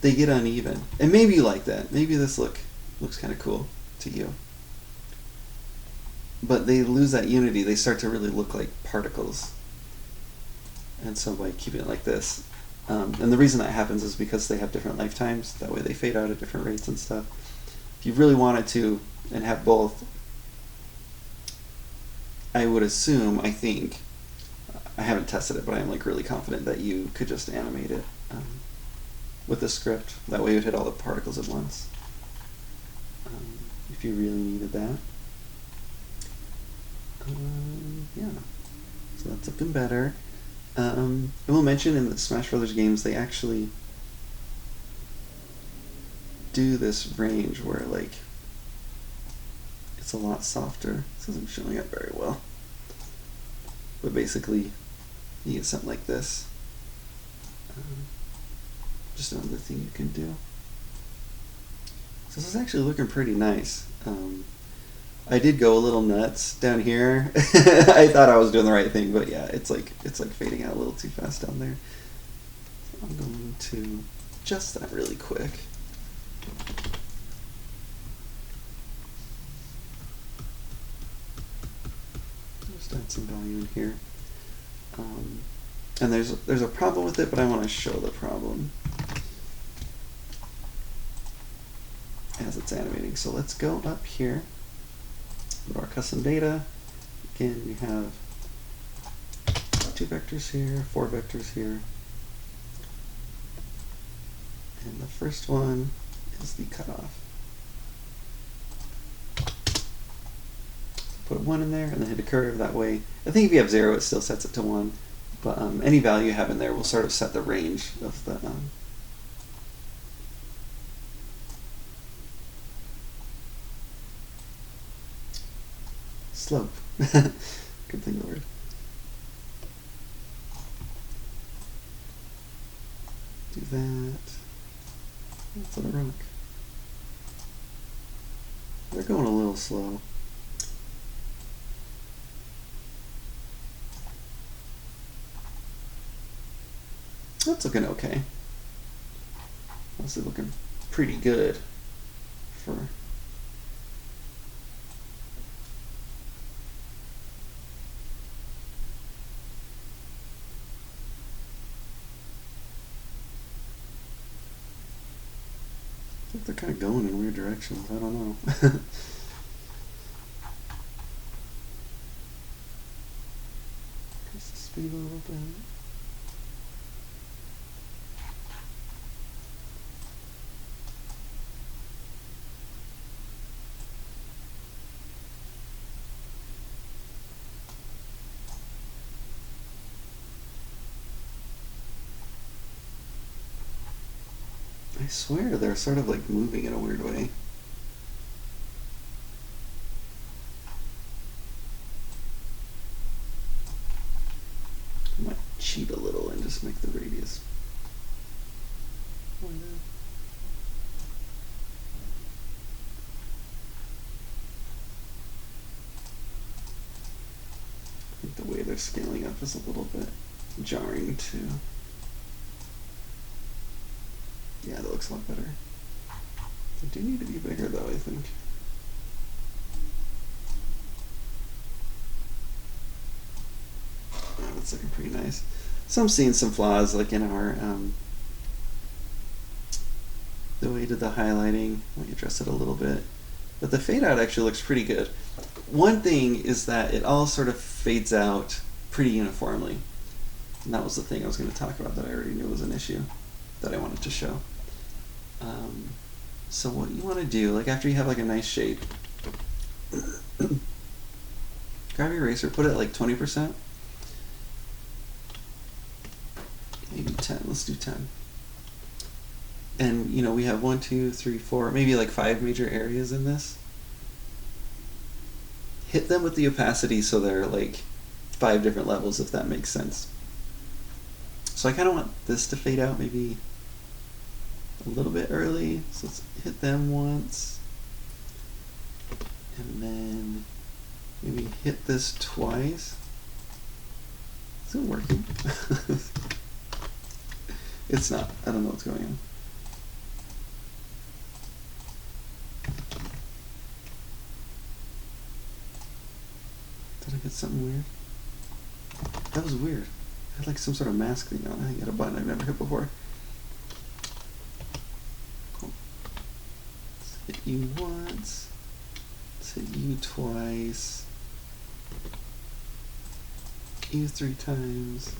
They get uneven, and maybe you like that. Maybe this looks kind of cool to you. But they lose that unity. They start to really look like particles. And so by keeping it like this, and the reason that happens is because they have different lifetimes. That way they fade out at different rates and stuff. If you really wanted to and have both, I would assume, I think, I haven't tested it, but I'm like really confident that you could just animate it with the script. That way it would hit all the particles at once. If you really needed that. Yeah, so that's looking better. I will mention in the Smash Brothers games they actually do this range where like it's a lot softer. This isn't showing up very well, but basically you get something like this. Just another thing you can do. So this is actually looking pretty nice. I did go a little nuts down here. I thought I was doing the right thing, but yeah, it's like fading out a little too fast down there. So I'm going to adjust that really quick. Just add some value in here. And there's a problem with it, but I want to show the problem as it's animating. So let's go up here. Go to our custom data. Again, we have 2 vectors here, 4 vectors here. And the first one is the cutoff. Put a 1 in there and then hit a curve that way. I think if you have 0, it still sets it to 1. But any value you have in there will sort of set the range of the slope. Good thing the word. Do that. That's on a rock. They're going a little slow. That's looking okay. Honestly, looking pretty good for. I think they're kind of going in weird directions. I don't know. Increase the speed a little bit. I swear they're sort of like moving in a weird way. I might cheat a little and just make the radius Why not? I think the way they're scaling up is a little bit jarring too. Yeah, that looks a lot better. They do need to be bigger though, I think. Yeah, that's looking pretty nice. So I'm seeing some flaws like in our the way you did the highlighting, when you address it a little bit. But the fade out actually looks pretty good. One thing is that it all sort of fades out pretty uniformly. And that was the thing I was going to talk about that I already knew was an issue that I wanted to show. So what you want to do, like after you have like a nice shape, grab your eraser, put it at like 20%, maybe 10, let's do 10. And you know, we have 1, 2, 3, 4, maybe like 5 major areas in this. Hit them with the opacity so they're like 5 different levels, if that makes sense. So I kind of want this to fade out maybe a little bit early, so let's hit them once, and then maybe hit this twice. Is it working? It's not. I don't know what's going on. Did I get something weird? That was weird. I had like some sort of mask thing on. I think I had a button I've never hit before. Cool. Let's hit you once. Let's hit you twice. You 3 times.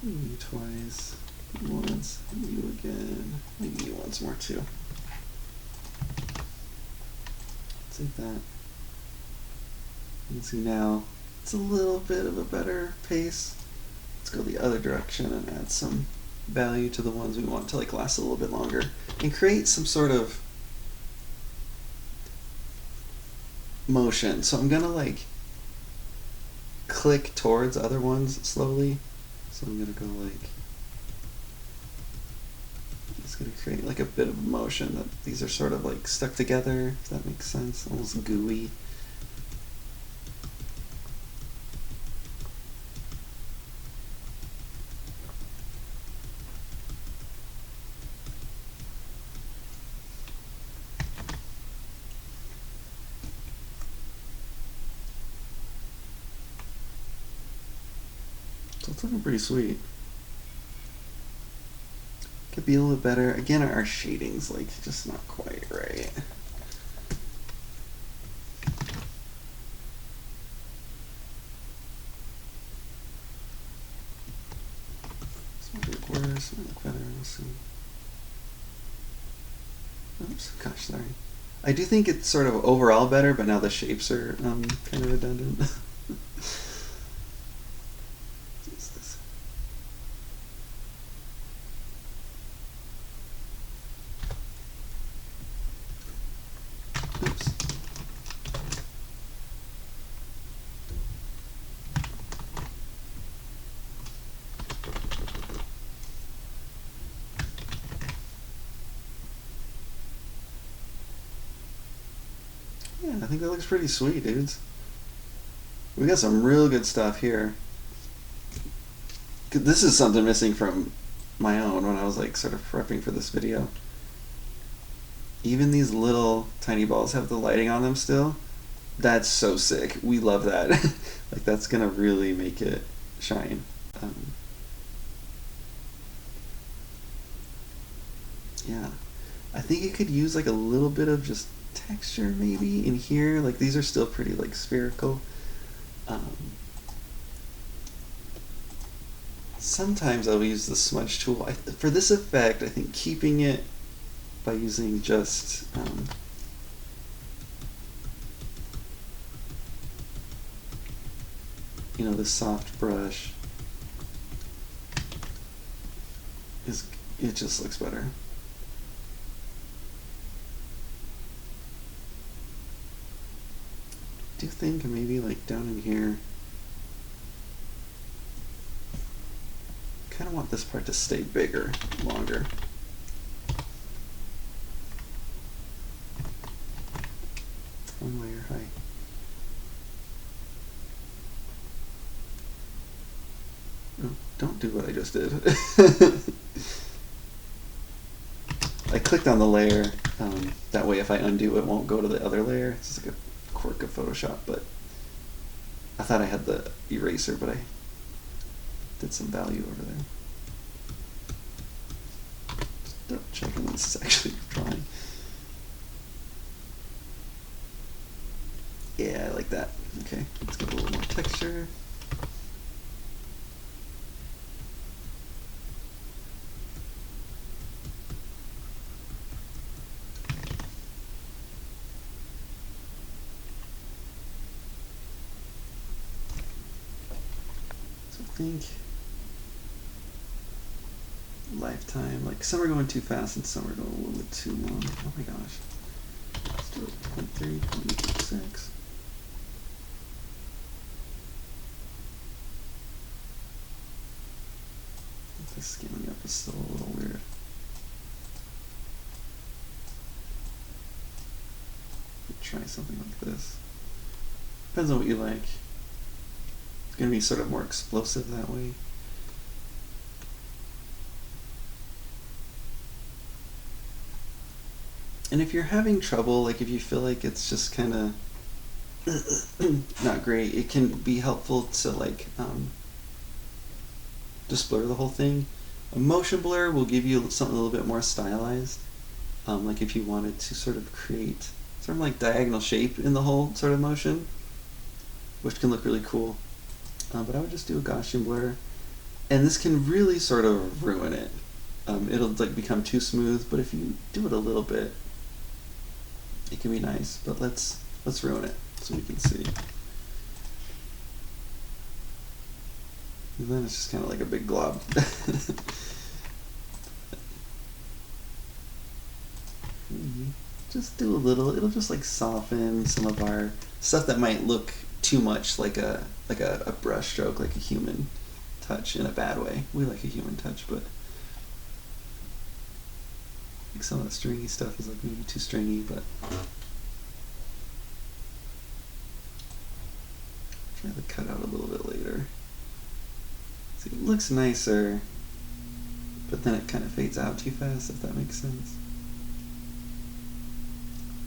You twice. Once. You again. Maybe you once more too. Let's like that. You can see now it's a little bit of a better pace. Let's go the other direction and add some value to the ones we want to like last a little bit longer and create some sort of motion. So I'm gonna like click towards other ones slowly. So I'm gonna go like, it's gonna create like a bit of motion that these are sort of like stuck together, if that makes sense, almost gooey. So it's looking pretty sweet. Could be a little better. Again, our shading's like just not quite right. This might look worse, might look better, we'll see. Oops, gosh, sorry. I do think it's sort of overall better, but now the shapes are kind of redundant. Oops. Yeah, I think that looks pretty sweet, dudes. We got some real good stuff here. This is something missing from my own when I was like sort of prepping for this video. Even these little tiny balls have the lighting on them still. That's so sick. We love that. Like that's gonna really make it shine. Yeah, I think it could use like a little bit of just texture maybe in here. Like these are still pretty like spherical. Sometimes I'll use the smudge tool. For this effect, I think keeping it by using just you know, this soft brush it just looks better. I do think maybe like down in here kind of want this part to stay bigger, longer. One layer high. Oh, don't do what I just did. I clicked on the layer, that way if I undo it won't go to the other layer. It's just like a quirk of Photoshop, but I thought I had the eraser, but I did some value over there. Just double checking this is actually drawing. Yeah, I like that. Okay, let's give it a little more texture. Think lifetime, like some are going too fast and some are going a little bit too long. Oh my gosh. Let's do it 0.3, 0.6. The scaling up is still a little weird. Try something like this. Depends on what you like. It's going to be sort of more explosive that way. And if you're having trouble, like if you feel like it's just kind of not great, it can be helpful to like just blur the whole thing. A motion blur will give you something a little bit more stylized. Like if you wanted to sort of create sort of like diagonal shape in the whole sort of motion, which can look really cool. But I would just do a Gaussian blur, and this can really sort of ruin it. It'll like become too smooth, but if you do it a little bit, it can be nice. But let's ruin it so we can see. And then it's just kind of like a big glob. Just do a little. It'll just like soften some of our stuff that might look too much like a brush stroke, like a human touch in a bad way. We like a human touch, but like some of the stringy stuff is like maybe too stringy, but try to cut out a little bit later. See, it looks nicer, but then it kind of fades out too fast, if that makes sense.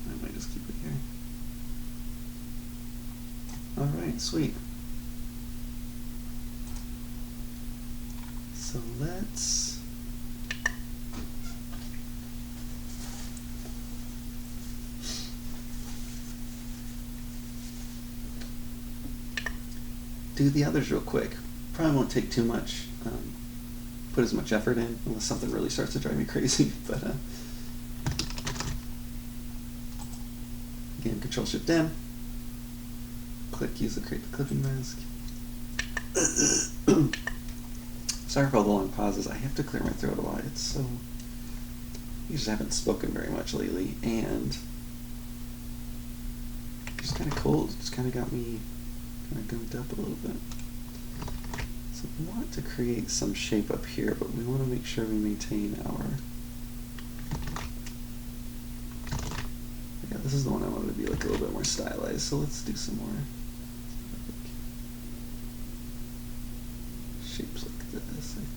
I might just keep it here. Alright, sweet. So let's do the others real quick. Probably won't take too much, put as much effort in, unless something really starts to drive me crazy. But again, Control-Shift-N. Click, use the create the clipping mask. Sorry for all the long pauses. I have to clear my throat a lot. It's so... I just haven't spoken very much lately, and it's kind of cold. It's kind of got me kind of gumped up a little bit. So we want to create some shape up here, but we want to make sure we maintain our... Yeah, this is the one I wanted to be like a little bit more stylized, so let's do some more shapes like this, I think.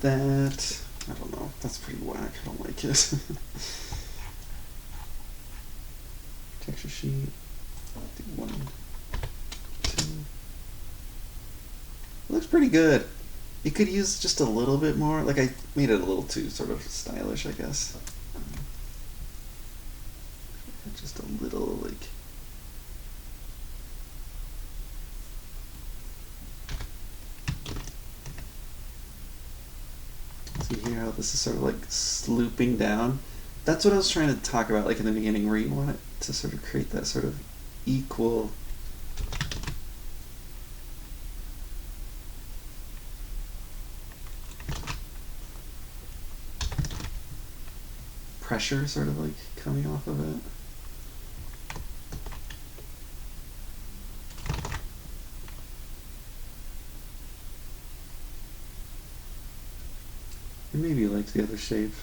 that. I don't know. That's pretty whack. I don't like it. Texture sheet. Do 1, 2. It looks pretty good. You could use just a little bit more. Like, I made it a little too sort of stylish, I guess. Just a little, like... See here how this is sort of like slooping down? That's what I was trying to talk about, like in the beginning, where you want it to sort of create that sort of equal... pressure sort of like coming off of it. And maybe you like the other shape.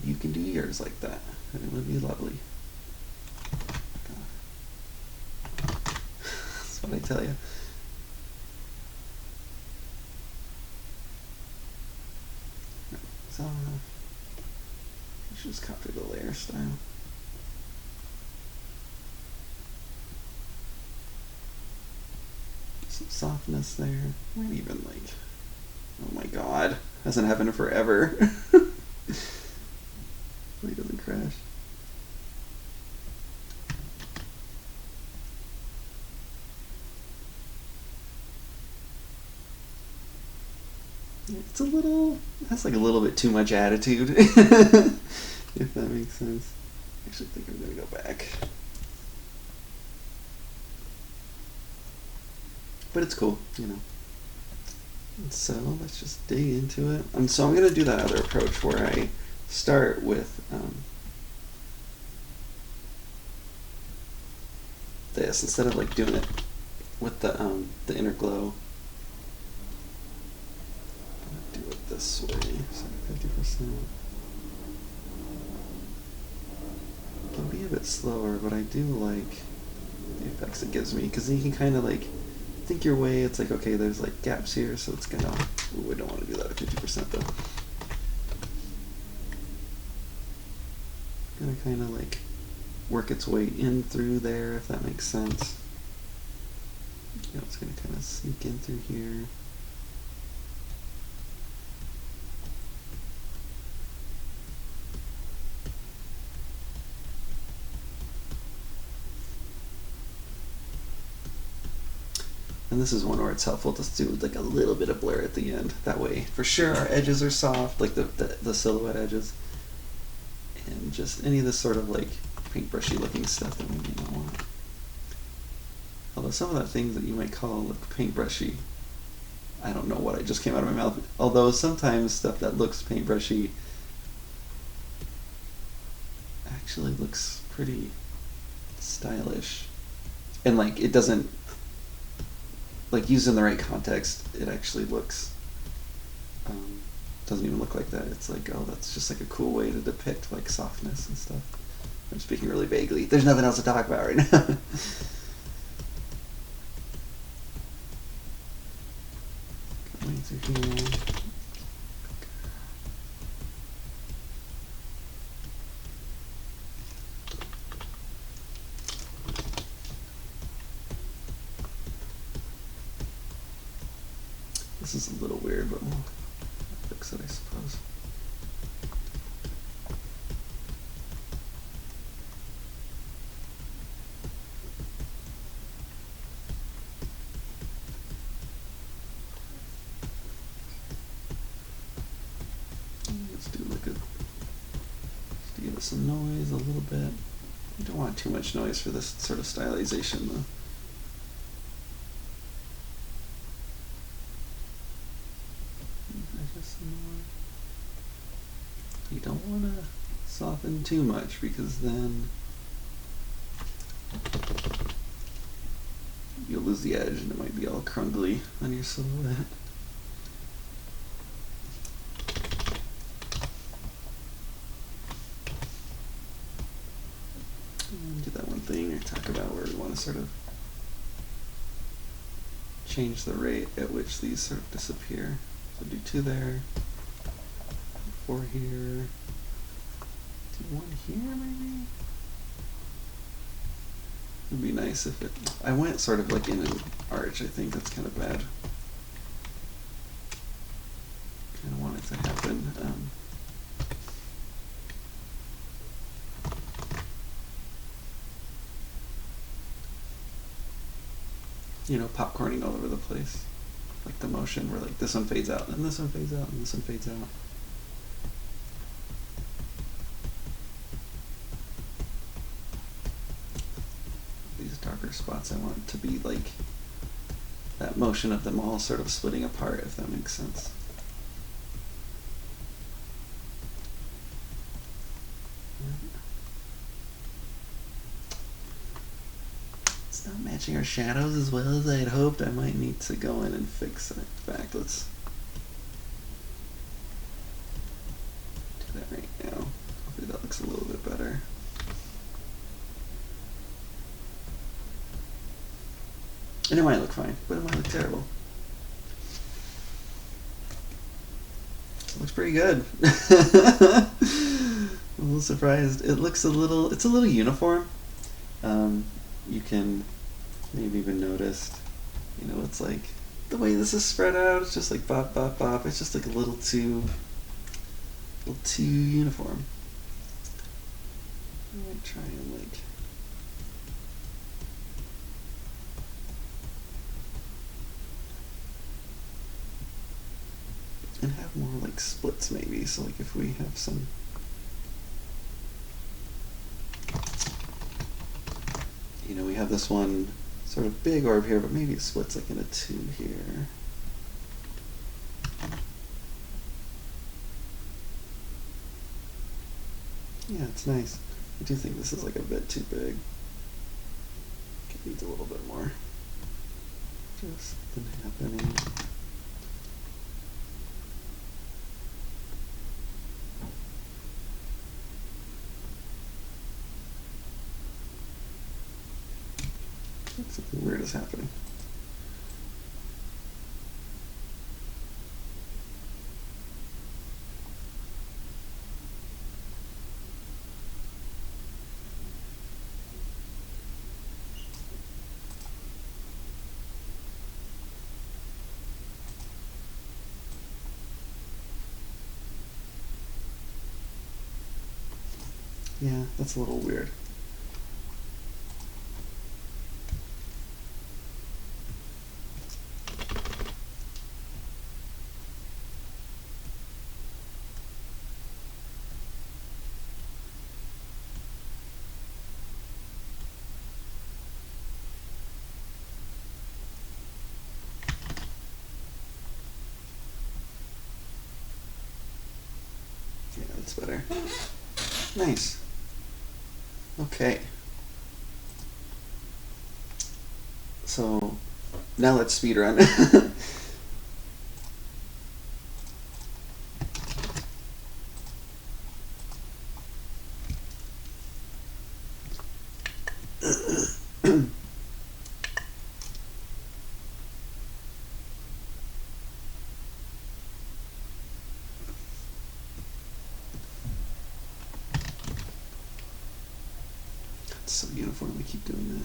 You can do yours like that, and it would be lovely. That's what I tell you. So, I should just copy the layer style. Some softness there. Might even like, oh my god, hasn't happened in forever. It doesn't crash. It's a little, that's like a little bit too much attitude, if that makes sense. I actually think I'm gonna go back. But it's cool, you know. And so let's just dig into it. And so I'm gonna do that other approach where I start with this instead of like doing it with the inner glow. I'm gonna do it this way, so 50%. It can be a bit slower, but I do like the effects it gives me, because then you can kind of like think your way. It's like, okay, there's like gaps here, so it's gonna, ooh, I don't want to do that at 50% though. Gonna kind of like work its way in through there, if that makes sense. You know, it's gonna kind of sneak in through here. And this is one where it's helpful to do like a little bit of blur at the end. That way, for sure, our edges are soft, like the silhouette edges. And just any of this sort of like paintbrushy looking stuff that we may not want. Although some of that things that you might call look paintbrushy, I don't know what I just came out of my mouth. Although sometimes stuff that looks paintbrushy actually looks pretty stylish. And like it doesn't, like used in the right context, it actually looks, doesn't even look like that. It's like, oh, that's just like a cool way to depict like softness and stuff. I'm speaking really vaguely. There's nothing else to talk about right now. Going through here. This is a little weird, but we'll fix it, I suppose. Let's do like a, just to give it some noise a little bit. You don't want too much noise for this sort of stylization though. You don't want to soften too much, because then you'll lose the edge and it might be all crungly on your silhouette. And do that one thing I talk about where we want to sort of change the rate at which these sort of disappear. So do 2 there, 4 here, do 1 here maybe? It'd be nice if it... I went sort of like in an arch, I think that's kind of bad. Kind of want it to happen. You know, popcorning all over the place. Like the motion where like this one fades out, and this one fades out, and this one fades out. These darker spots I want to be like that motion of them all sort of splitting apart, if that makes sense. It's not matching our shadows as well as I had hoped. I might need to go in and fix it. In fact, let's do that right now. Hopefully that looks a little bit better. And it might look fine, but it might look terrible. It looks pretty good. I'm a little surprised. It looks it's a little uniform. You can maybe even notice, you know, it's like the way this is spread out, it's just like bop, bop, bop. It's just like a little too uniform. I'm gonna try and like and have more like splits maybe. So like if we have some you know, we have this one sort of big orb here, but maybe it splits like into 2 here. Yeah, it's nice. I do think this is like a bit too big. It needs a little bit more. Just something happening. Something weird is happening. Yeah, that's a little weird. Yeah, that's better. Nice. Okay. So now let's speed run. It's so uniform, we keep doing that.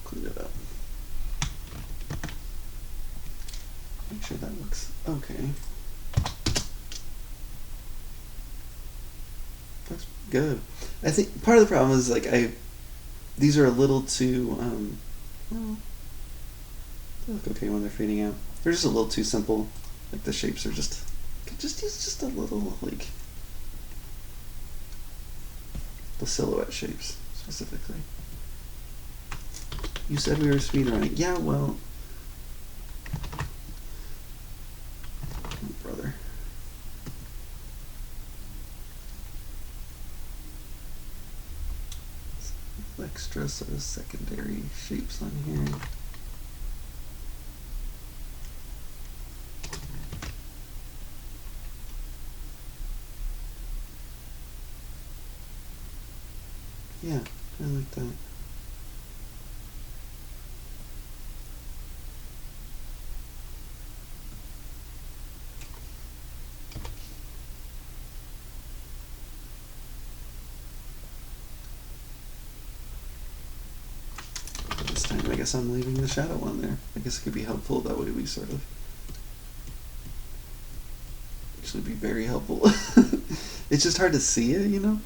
Clean it up. Make sure that looks okay. Looks good. I think part of the problem is like these are a little too well, they look okay when they're fading out. They're just a little too simple. Like the shapes are just use just a little like the silhouette shapes specifically. You said we were speedrunning. Yeah, well, oh, brother. Extra sort of secondary shapes on here. Yeah, I like that. This time I guess I'm leaving the shadow on there. I guess it could be helpful, that way we sort of actually be very helpful. It's just hard to see it, you know?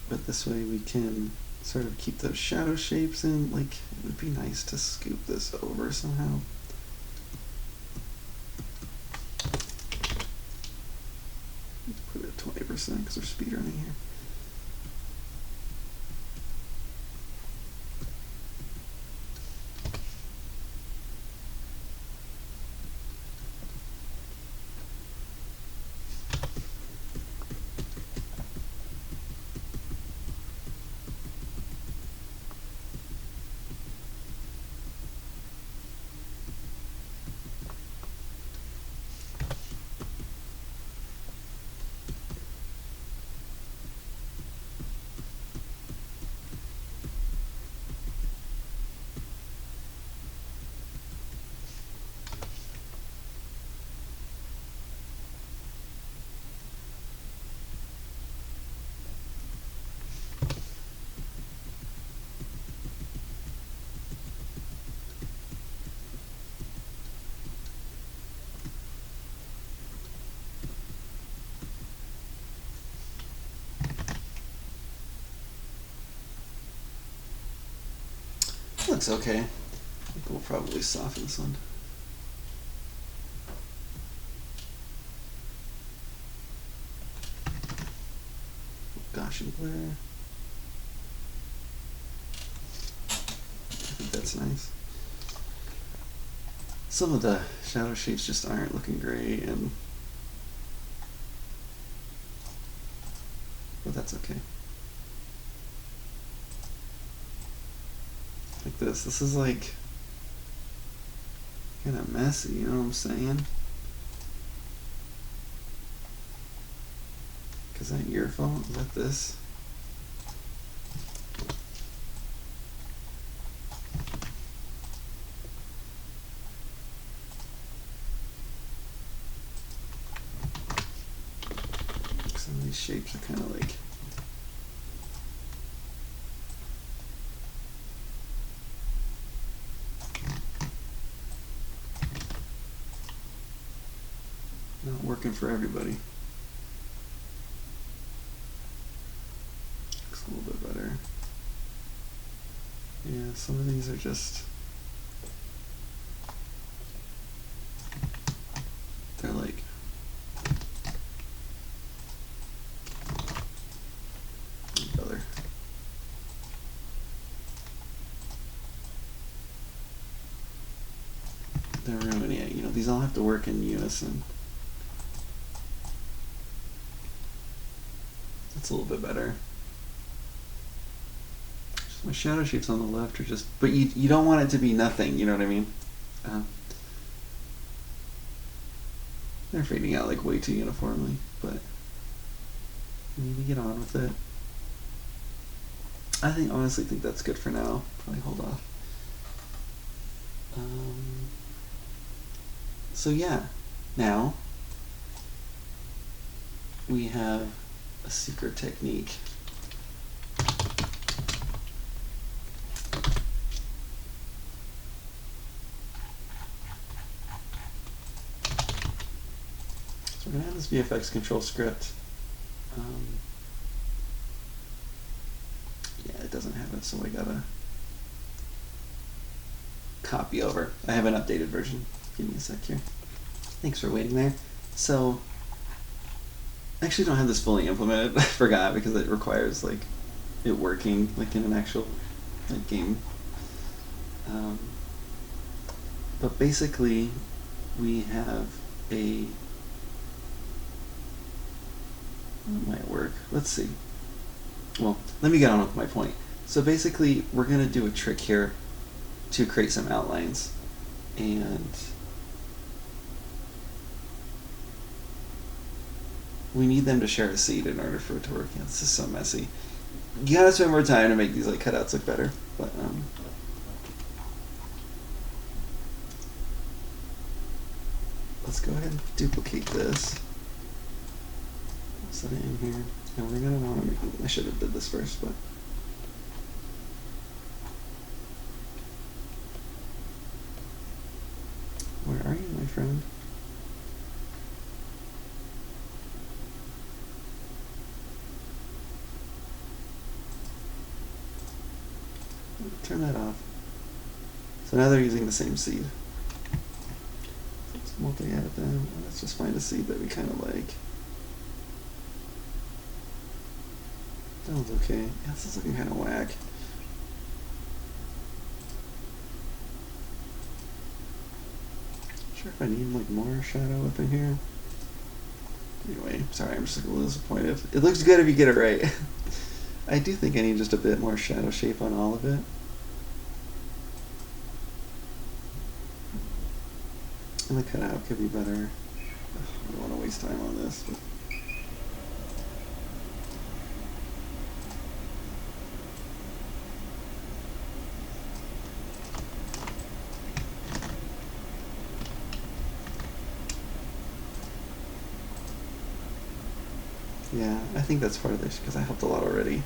But this way we can sort of keep those shadow shapes in. Like, it would be nice to scoop this over somehow. Let's put it at 20% because we're speedrunning here. Looks okay. I think we'll probably soften this one. Gaussian blur. I think that's nice. Some of the shadow shapes just aren't looking great, but that's okay. Like this. This is like kind of messy, you know what I'm saying? Is that your fault? Is that this? Some of these shapes are kind of like not working for everybody. Looks a little bit better. Yeah, some of these are just, they're like other. They're ruining it. You know, these all have to work in unison. That's a little bit better. Just my shadow shapes on the left are just, but you don't want it to be nothing, you know what I mean? They're fading out like way too uniformly, but we need to get on with it. I honestly think that's good for now. Probably hold off. So yeah, now we have a secret technique. So we're gonna have this VFX control script. Yeah, it doesn't have it, so I gotta copy over. I have an updated version. Give me a sec here. Thanks for waiting there. So, I actually don't have this fully implemented. I forgot because it requires like it working like in an actual like game. But basically, we have a. That might work. Let's see. Well, let me get on with my point. So basically, we're gonna do a trick here to create some outlines, and we need them to share a seed in order for it to work. Yeah, this is so messy. You gotta spend more time to make these like cutouts look better. But let's go ahead and duplicate this. Set it in here, and we're gonna want to make. I should have did this first, but. Where are you, my friend? Turn that off. So now they're using the same seed. Let's multi-edit them. Let's just find a seed that we kind of like. That one's okay. Yeah, this is looking kind of whack. Sure if I need like more shadow up in here. Anyway, sorry, I'm just like a little disappointed. It looks good if you get it right. I do think I need just a bit more shadow shape on all of it. And the cutout could be better. I don't want to waste time on this. But yeah, I think that's part of this because I helped a lot already.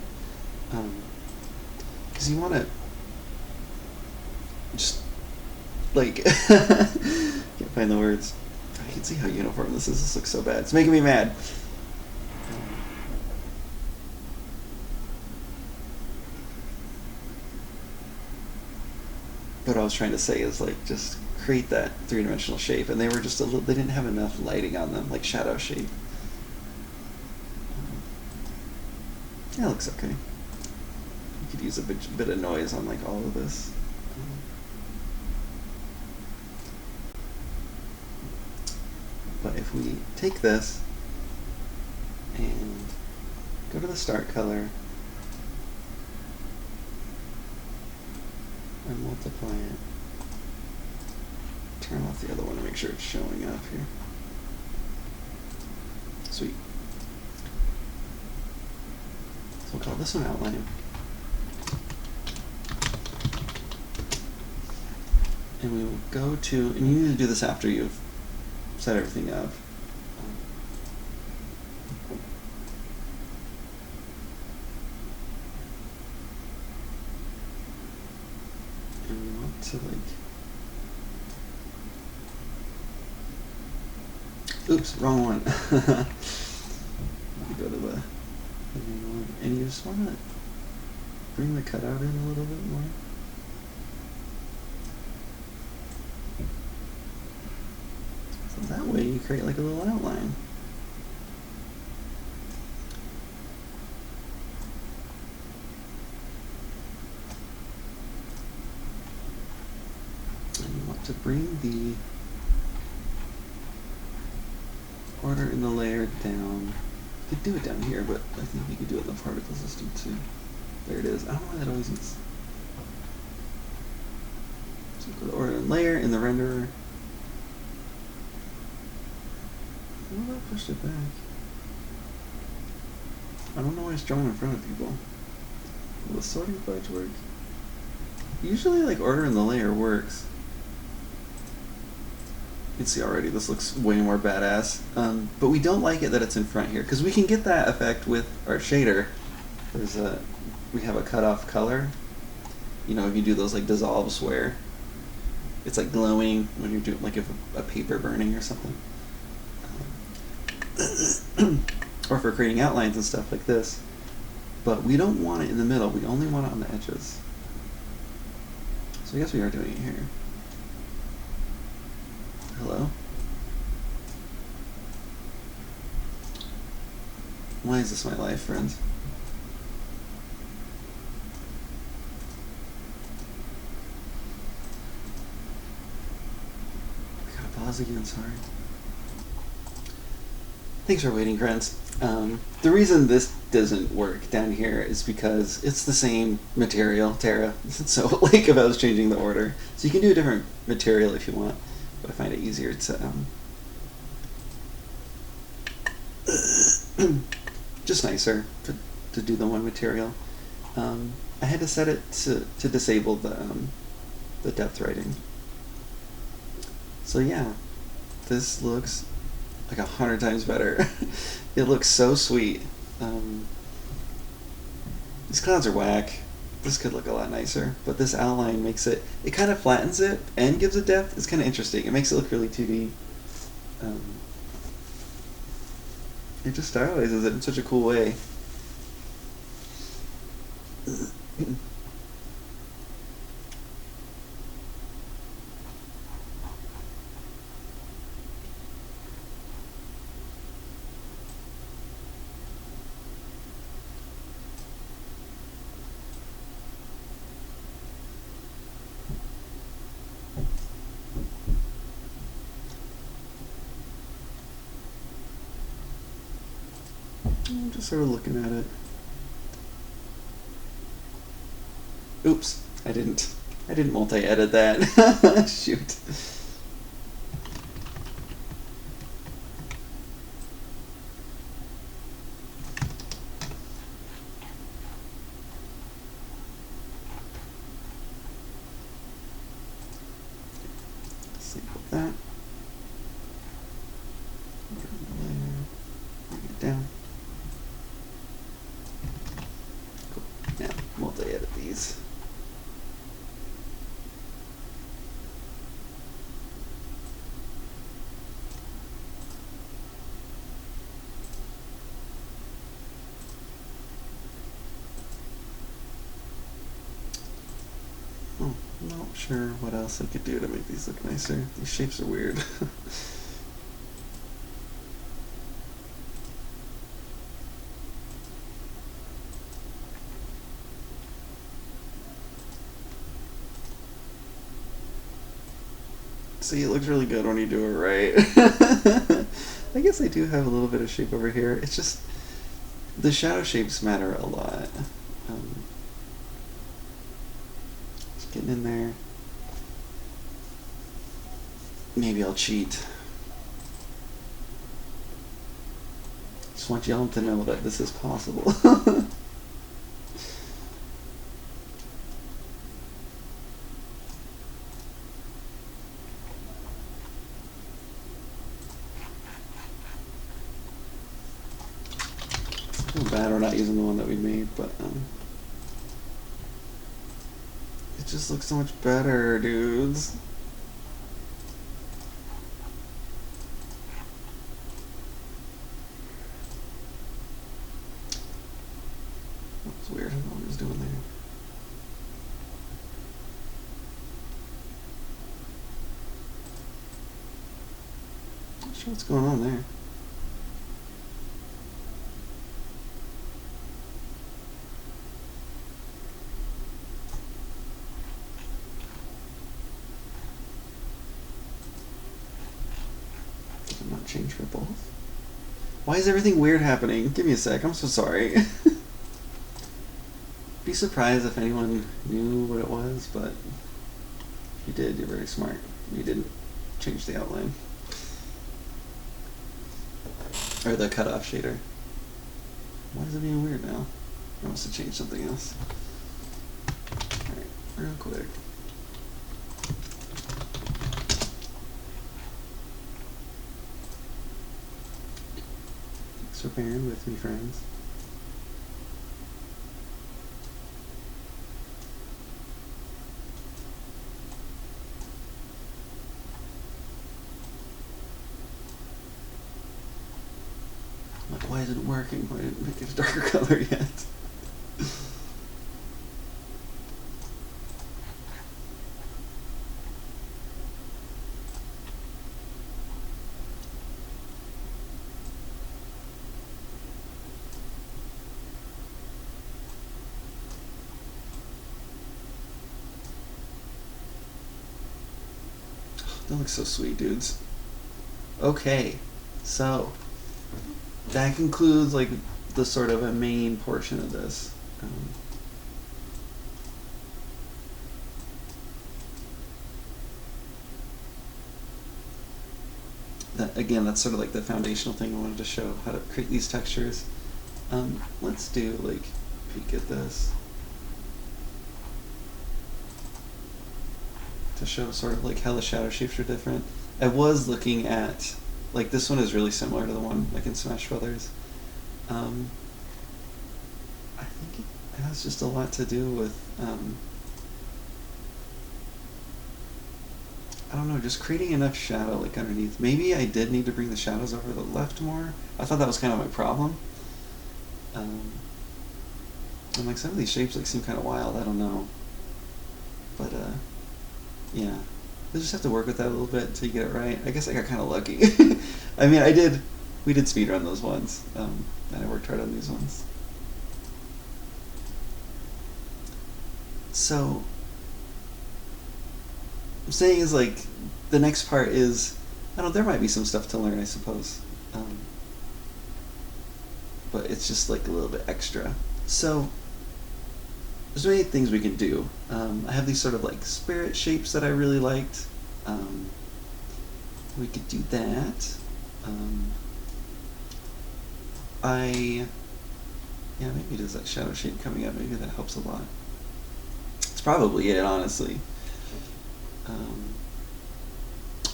Because you want to just like can't find the words. I can see how uniform this is. This looks so bad. It's making me mad. What I was trying to say is like just create that three-dimensional shape, and they were just a little. They didn't have enough lighting on them, like shadow shape. Yeah, it looks okay. You could use a bit of noise on like all of this. But if we take this and go to the start color and multiply it, turn off the other one to make sure it's showing up here. Sweet. So we'll call this one outline. And we will go to, and you need to do this after you've set everything up. And we want to like, oops, wrong one. Let me go to the main one. And you just want to bring the cutout in a little bit more. So that way you create like a little outline. And you want to bring the order in the layer down. You could do it down here, but I think you could do it in the particle system too. There it is. I don't know why that always is. So go to order and layer in the renderer. Well, that pushed it back. I don't know why it's drawn in front of people. Will the sorting flags work? Usually, like, order in the layer works. You can see already this looks way more badass. But we don't like it that it's in front here, because we can get that effect with our shader. We have a cutoff color. You know, if you do those like dissolves where it's like glowing when you're doing like if a paper burning or something. Or for creating outlines and stuff like this. But we don't want it in the middle, we only want it on the edges. So I guess we are doing it here. Hello? Why is this my life, friends? I gotta pause again, sorry. Thanks for waiting, friends. The reason this doesn't work down here is because it's the same material, Terra. So, like, if I was changing the order. So you can do a different material if you want, but I find it easier to just nicer to do the one material. I had to set it to disable the depth writing. So yeah, this looks like 100 times better. It looks so sweet. These clouds are whack. This could look a lot nicer, but this outline makes it kind of flattens it and gives it depth. It's kind of interesting. It makes it look really 2D. It just stylizes it in such a cool way. I'm just sort of looking at it. Oops, I didn't multi-edit that. Shoot. Save that. Bring it down. Cool. Now multi-edit these. I'm not sure what else I could do to make these look nicer. These shapes are weird. See, it looks really good when you do it right. I guess I do have a little bit of shape over here. It's just the shadow shapes matter a lot. Just getting in there. Maybe I'll cheat. Just want y'all to know that this is possible. I feel bad we're not using the one that we made, but it just looks so much better, dudes. That's weird. I don't know what he's doing there. Not sure what's going on there. Did I not change ripples? Why is everything weird happening? Give me a sec. I'm so sorry. Be surprised if anyone knew what it was, but if you did, you're very smart. You didn't change the outline. Or the cutoff shader. Why is it being weird now? I must have changed something else. Alright, real quick. Thanks for bearing with me, friends. Like, why isn't it working? Why didn't it make it a darker color yet? That looks so sweet, dudes. Okay, so that concludes like the sort of a main portion of this. again, that's sort of like the foundational thing I wanted to show, how to create these textures. Let's do like peek at this to show sort of like how the shadow shapes are different. I was looking at, like, this one is really similar to the one like in Smash Brothers. I think it has just a lot to do with I don't know, just creating enough shadow like underneath. Maybe I did need to bring the shadows over to the left more. I thought that was kind of my problem. And like some of these shapes like seem kind of wild. I don't know, but yeah, you just have to work with that a little bit until you get it right. I guess I got kind of lucky. I mean, we did speedrun those ones, and I worked hard on these ones. So I'm saying is like the next part is, I don't know, there might be some stuff to learn, I suppose, but it's just like a little bit extra. So there's many things we can do. I have these sort of like spirit shapes that I really liked. We could do that. Yeah, maybe there's that shadow shape coming up. Maybe that helps a lot. It's probably it, honestly.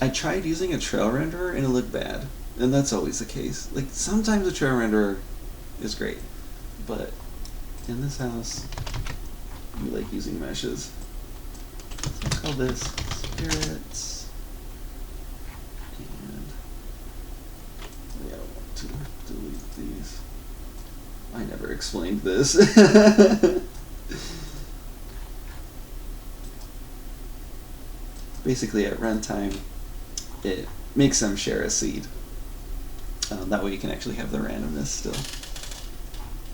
I tried using a trail renderer and it looked bad, and that's always the case. Like, sometimes a trail renderer is great, but in this house, we like using meshes. So I'll call this spirits, and I don't want to delete these. I never explained this. Basically, at runtime, it makes them share a seed. That way you can actually have the randomness still.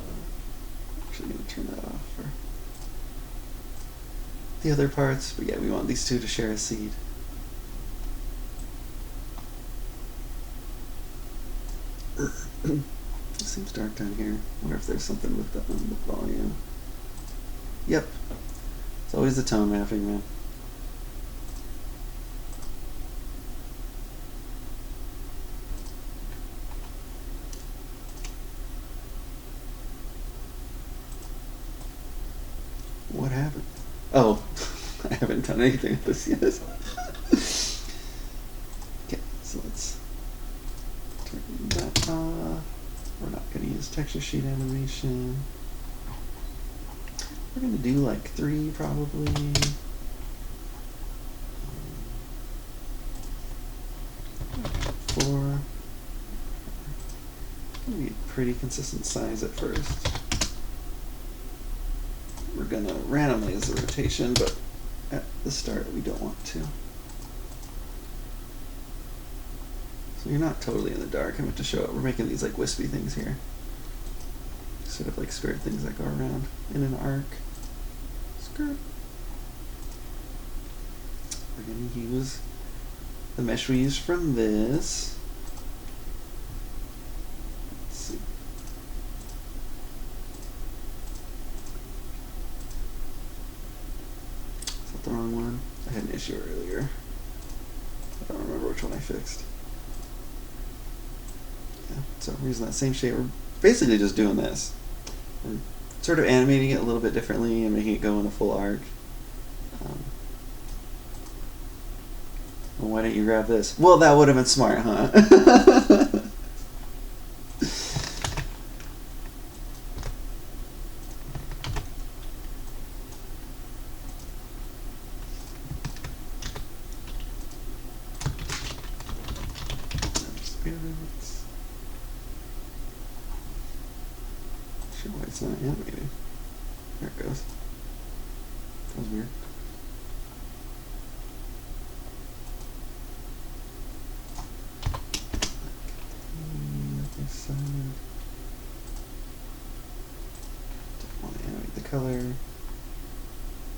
I'm actually going to turn that off for the other parts, but yeah, we want these two to share a seed. It seems dark down here. I wonder if there's something with the volume. Yep. It's always the tone mapping, man. What happened? Oh, I haven't done anything with this yet. Okay, so let's turn that off. We're not going to use texture sheet animation. We're going to do like 3 probably. 4. Going to be a pretty consistent size at first. We're going to randomize the rotation, but at the start we don't want to. So you're not totally in the dark. I'm going to show it. We're making these like wispy things here. Sort of like spirit things that go around in an arc. Skirt. We're going to use the mesh we used from this. Let's see. Is that the wrong one? I had an issue earlier. I don't remember which one I fixed. Yeah, so we're using that same shape. We're basically just doing this. We're sort of animating it a little bit differently and making it go in a full arc. Well, why didn't you grab this? Well, that would have been smart, huh? Spirits. Sure, why it's not animated. There it goes. That was weird. Don't want to animate the color.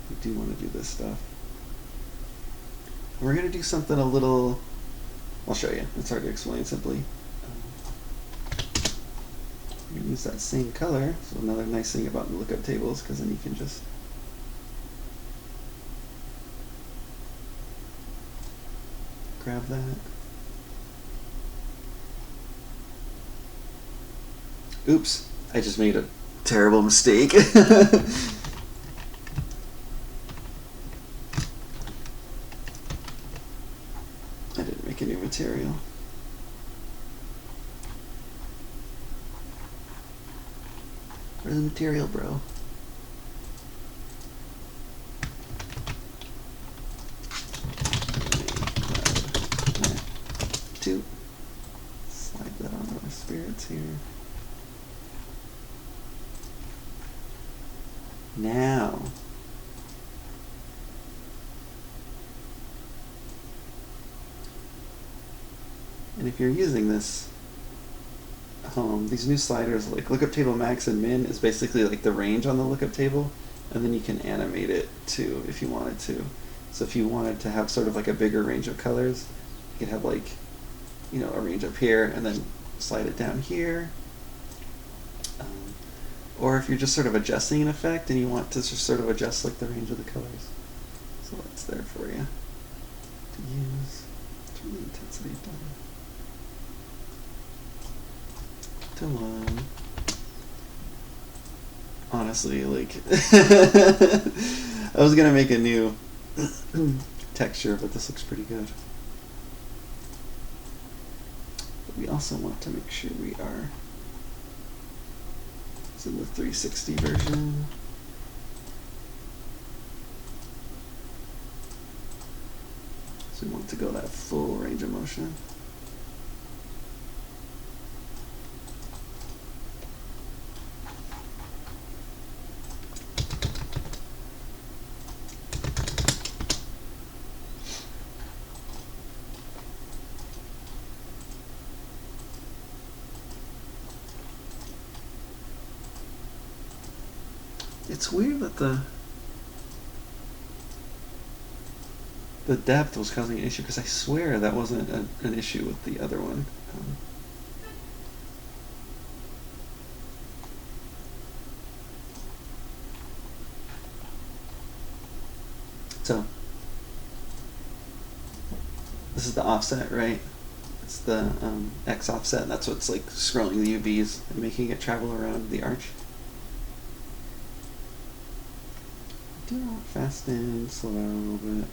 We do want to do this stuff. We're going to do something a little... I'll show you. It's hard to explain simply. We're going to use that same color. So another nice thing about the lookup tables, because then you can just grab that. Oops, I just made a terrible mistake. I didn't make a new material. Where's the material, bro? Two. Slide that onto our spirits here. Now. And if you're using this, these new sliders, like lookup table max and min, is basically like the range on the lookup table, and then you can animate it too if you wanted to. So if you wanted to have sort of like a bigger range of colors, you could have like, you know, a range up here and then slide it down here. Or if you're just sort of adjusting an effect and you want to just sort of adjust like the range of the colors. So that's there for you to use. Turn the intensity down to 1. Honestly, like I was gonna make a new texture, but this looks pretty good. But we also want to make sure we are in the 360 version. So we want to go that full range of motion. It's weird that the depth was causing an issue, because I swear that wasn't an issue with the other one. So this is the offset, right? It's the X offset, and that's what's like scrolling the UVs and making it travel around the arch. Do not fast and slow down a little bit.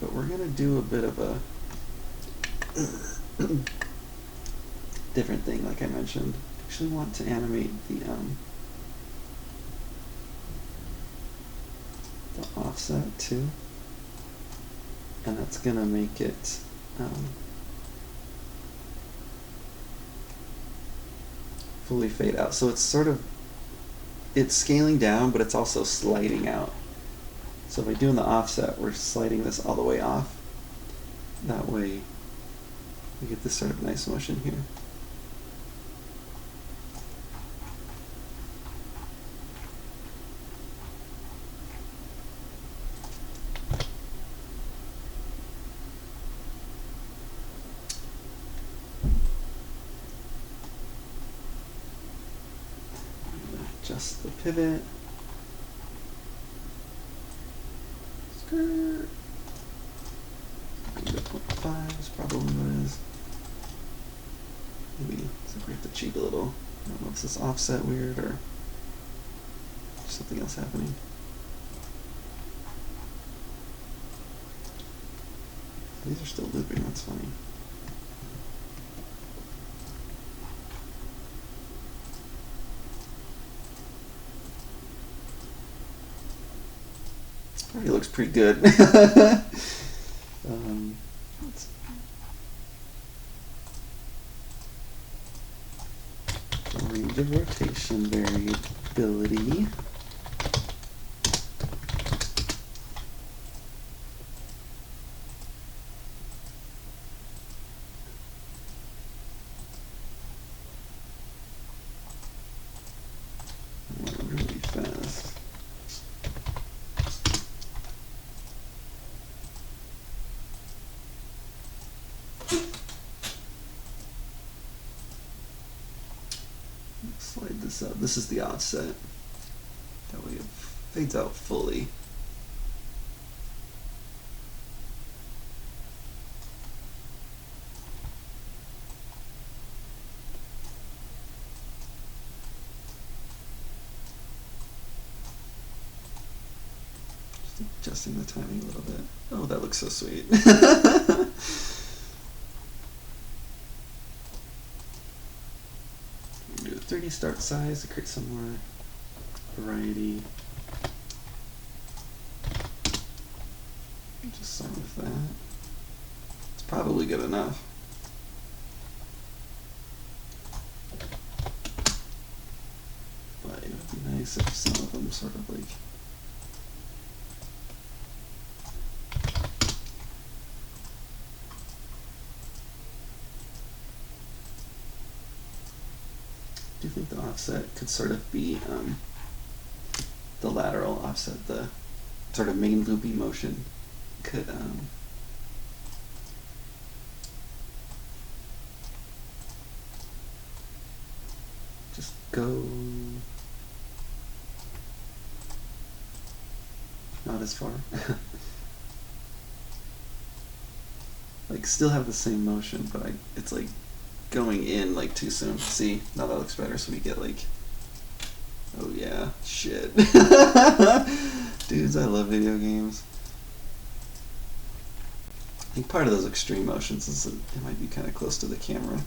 But we're gonna do a bit of a different thing, like I mentioned. I actually want to animate the offset too, and that's gonna make it fully fade out. So it's sort of, it's scaling down, but it's also sliding out. So by doing the offset, we're sliding this all the way off. That way we get this sort of nice motion here. Adjust the pivot. Skirt. 0.5 is probably what it is. Maybe separate the cheek a little. I don't know if this is offset weird or something else happening. These are still looping, that's funny. Already looks pretty good. Range of rotation variability. Really fast. Slide this up. This is the offset. That way it fades out fully. Adjusting the timing a little bit. Oh, that looks so sweet. Do a 30 start size to create some more variety. Just start with that. It's probably good enough. But it would be nice if some of them sort of like I do think the offset could sort of be the lateral offset, the sort of main loopy motion could just go not as far. Like still have the same motion, but it's like going in like too soon. See, now that looks better, so we get like, oh yeah, shit. Dudes, I love video games. I think part of those extreme motions is that it might be kind of close to the camera.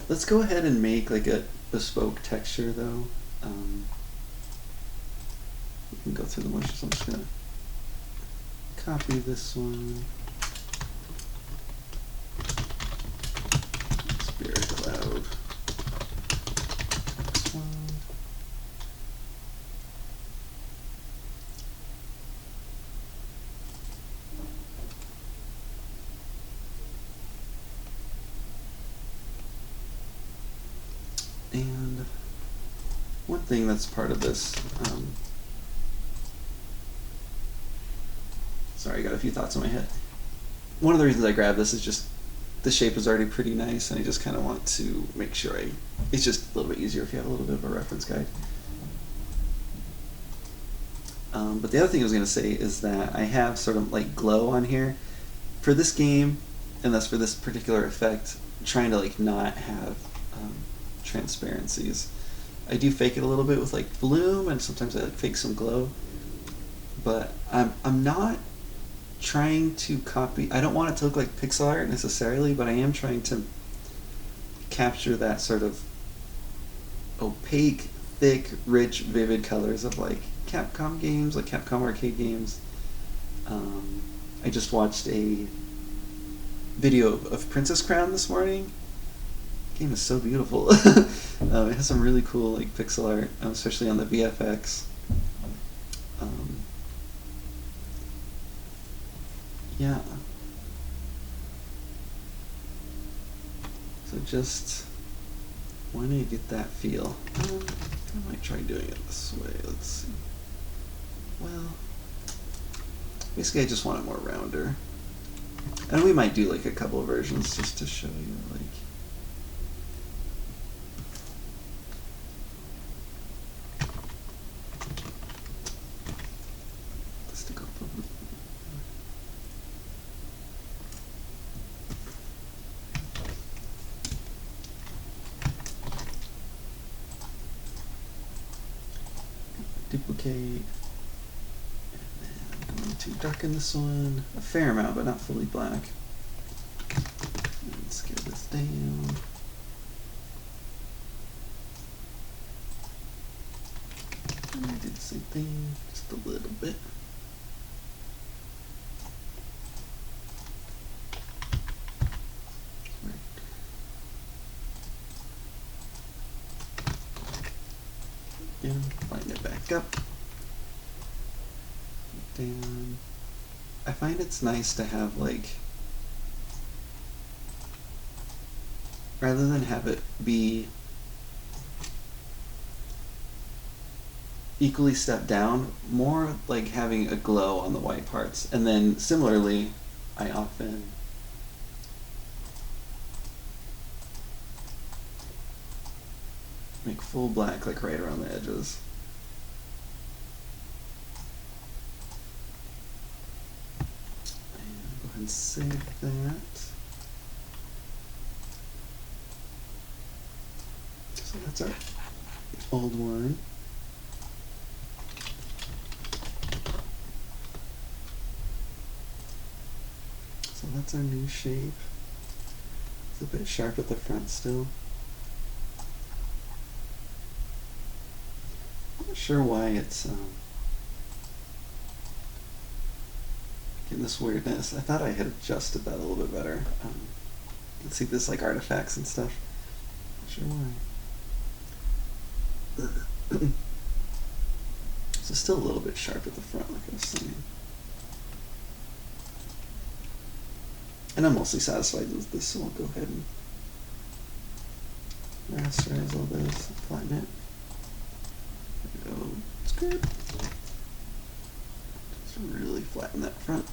Let's go ahead and make like a bespoke texture though. We can go through the motions. I'm just gonna copy this one. Spirit cloud. This one. And one thing that's part of this, sorry, I got a few thoughts in my head. One of the reasons I grabbed this is just the shape is already pretty nice, and I just kind of want to make sure it's just a little bit easier if you have a little bit of a reference guide. But the other thing I was going to say is that I have sort of like glow on here. For this game, and thus for this particular effect, I'm trying to like not have transparencies. I do fake it a little bit with like bloom, and sometimes I like fake some glow, but I'm not trying to copy. I don't want it to look like pixel art necessarily, but I am trying to capture that sort of opaque, thick, rich, vivid colors of like Capcom games, like Capcom arcade games. I just watched a video of Princess Crown this morning. The game is so beautiful. It has some really cool like pixel art, especially on the VFX. Yeah. So just wanting to get that feel. I might try doing it this way. Let's see. Well, basically I just want it more rounder. And we might do like a couple of versions just to show you like. Duplicate, and then I'm going to darken this one a fair amount, but not fully black. And scale this down. And I do the same thing, just a little bit. And line it back up, down. I find it's nice to have like, rather than have it be equally stepped down, more like having a glow on the white parts. And then similarly, I often make full black like right around the edges. And go ahead and save that. So that's our old one. So that's our new shape. It's a bit sharp at the front still. I'm not sure why it's getting this weirdness. I thought I had adjusted that a little bit better. You can see this like artifacts and stuff. Not sure why. So still a little bit sharp at the front, like I was saying. And I'm mostly satisfied with this, so I'll go ahead and rasterize all this, flatten it. There we go. It's good. Just really flatten that front.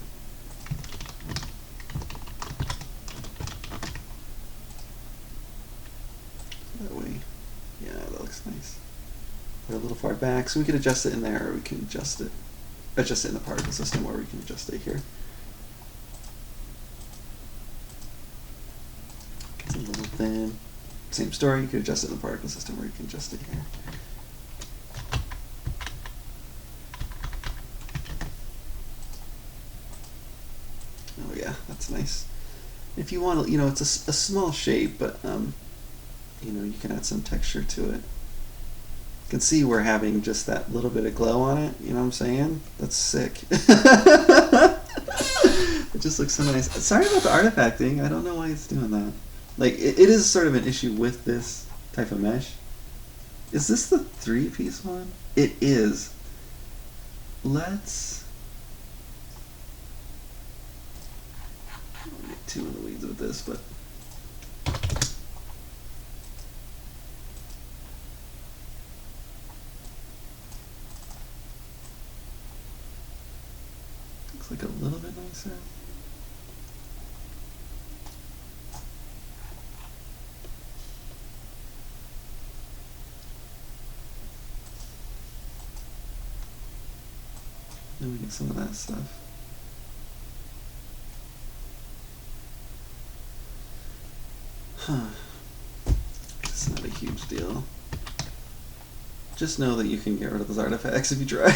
That way, yeah, that looks nice. Put it a little far back, so we can adjust it in there, or we can adjust it in the particle system, or we can adjust it here. It's a little thin. Same story, you can adjust it in the particle system, or you can adjust it here. Oh yeah, that's nice. If you want to, you know, it's a small shape, but you know, you can add some texture to it. You can see we're having just that little bit of glow on it, you know what I'm saying? That's sick. It just looks so nice. Sorry about the artifacting, I don't know why it's doing that. Like, it is sort of an issue with this type of mesh. Is this the 3-piece one? It is. Let's... I don't get too in the weeds with this, but... looks like a little bit nicer. Then we get some of that stuff. Huh. It's not a huge deal. Just know that you can get rid of those artifacts if you try.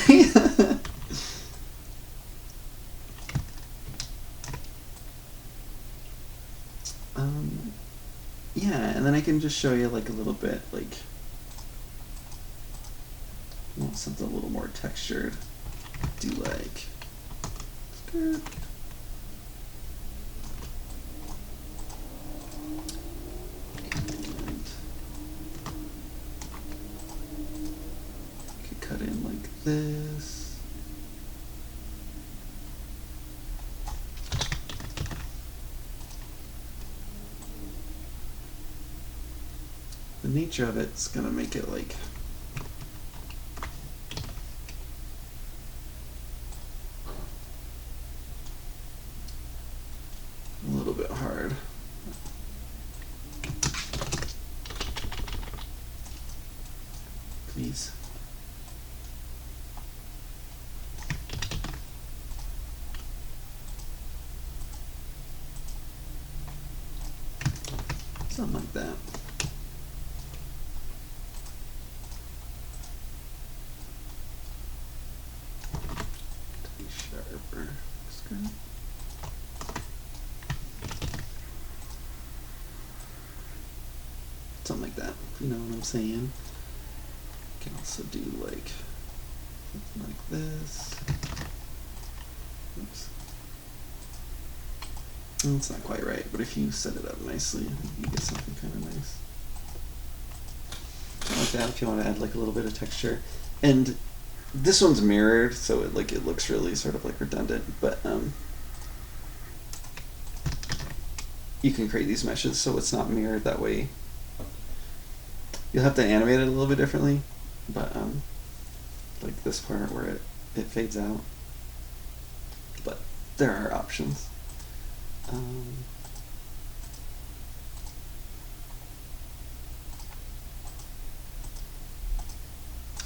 Yeah, and then I can just show you like a little bit, like, you want something a little more textured. Do like, skirt. And you could cut in like this. The nature of it's gonna make it like a little bit hard. Please. Something like that. Sharper. Something like that, you know what I'm saying? You can also do like something like this. Oops. It's not quite right, but if you set it up nicely, you get something kind of nice. Something like that if you want to add like a little bit of texture. And this one's mirrored, so it looks really sort of like redundant, but you can create these meshes so it's not mirrored that way. You'll have to animate it a little bit differently, but like this part where it fades out. But there are options.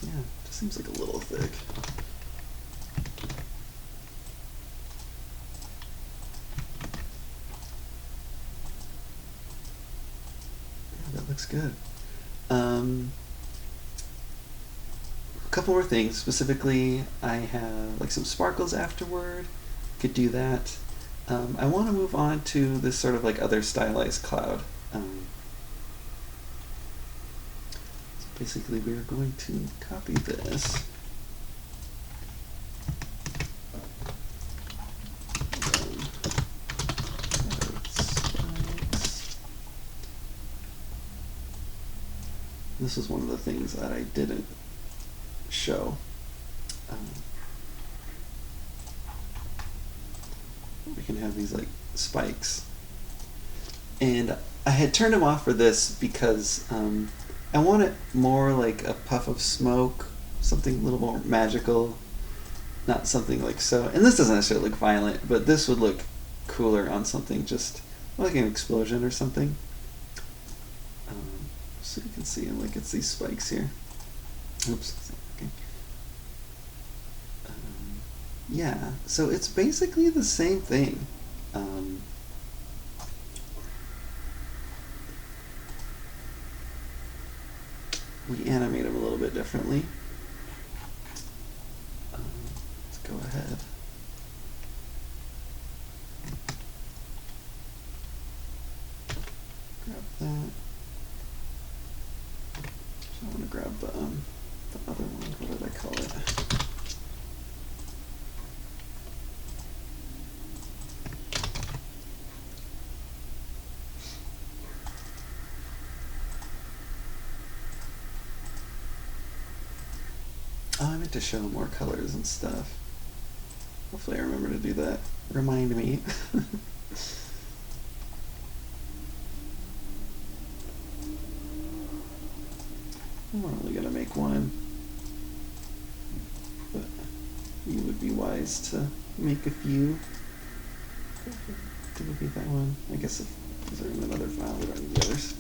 Yeah, just seems like a little thick. Yeah, that looks good. couple more things. Specifically, I have like some sparkles afterward. Could do that. I want to move on to this sort of like other stylized cloud. So basically, we're going to copy this. This is one of the things that I didn't show. We can have these like spikes. And I had turned them off for this because I want it more like a puff of smoke, something a little more magical, not something like so. And this doesn't necessarily look violent, but this would look cooler on something just like an explosion or something. So you can see, like, it's these spikes here. Oops. Okay. Yeah, so it's basically the same thing. We animate them a little bit differently. Let's go ahead. Grab that. I want to grab the other one. What did I call it? Oh, I meant to show more colors and stuff. Hopefully I remember to do that. Remind me. We're only going to make one, but you would be wise to make a few. Duplicate that one. I guess if these are in another file, we don't need the others.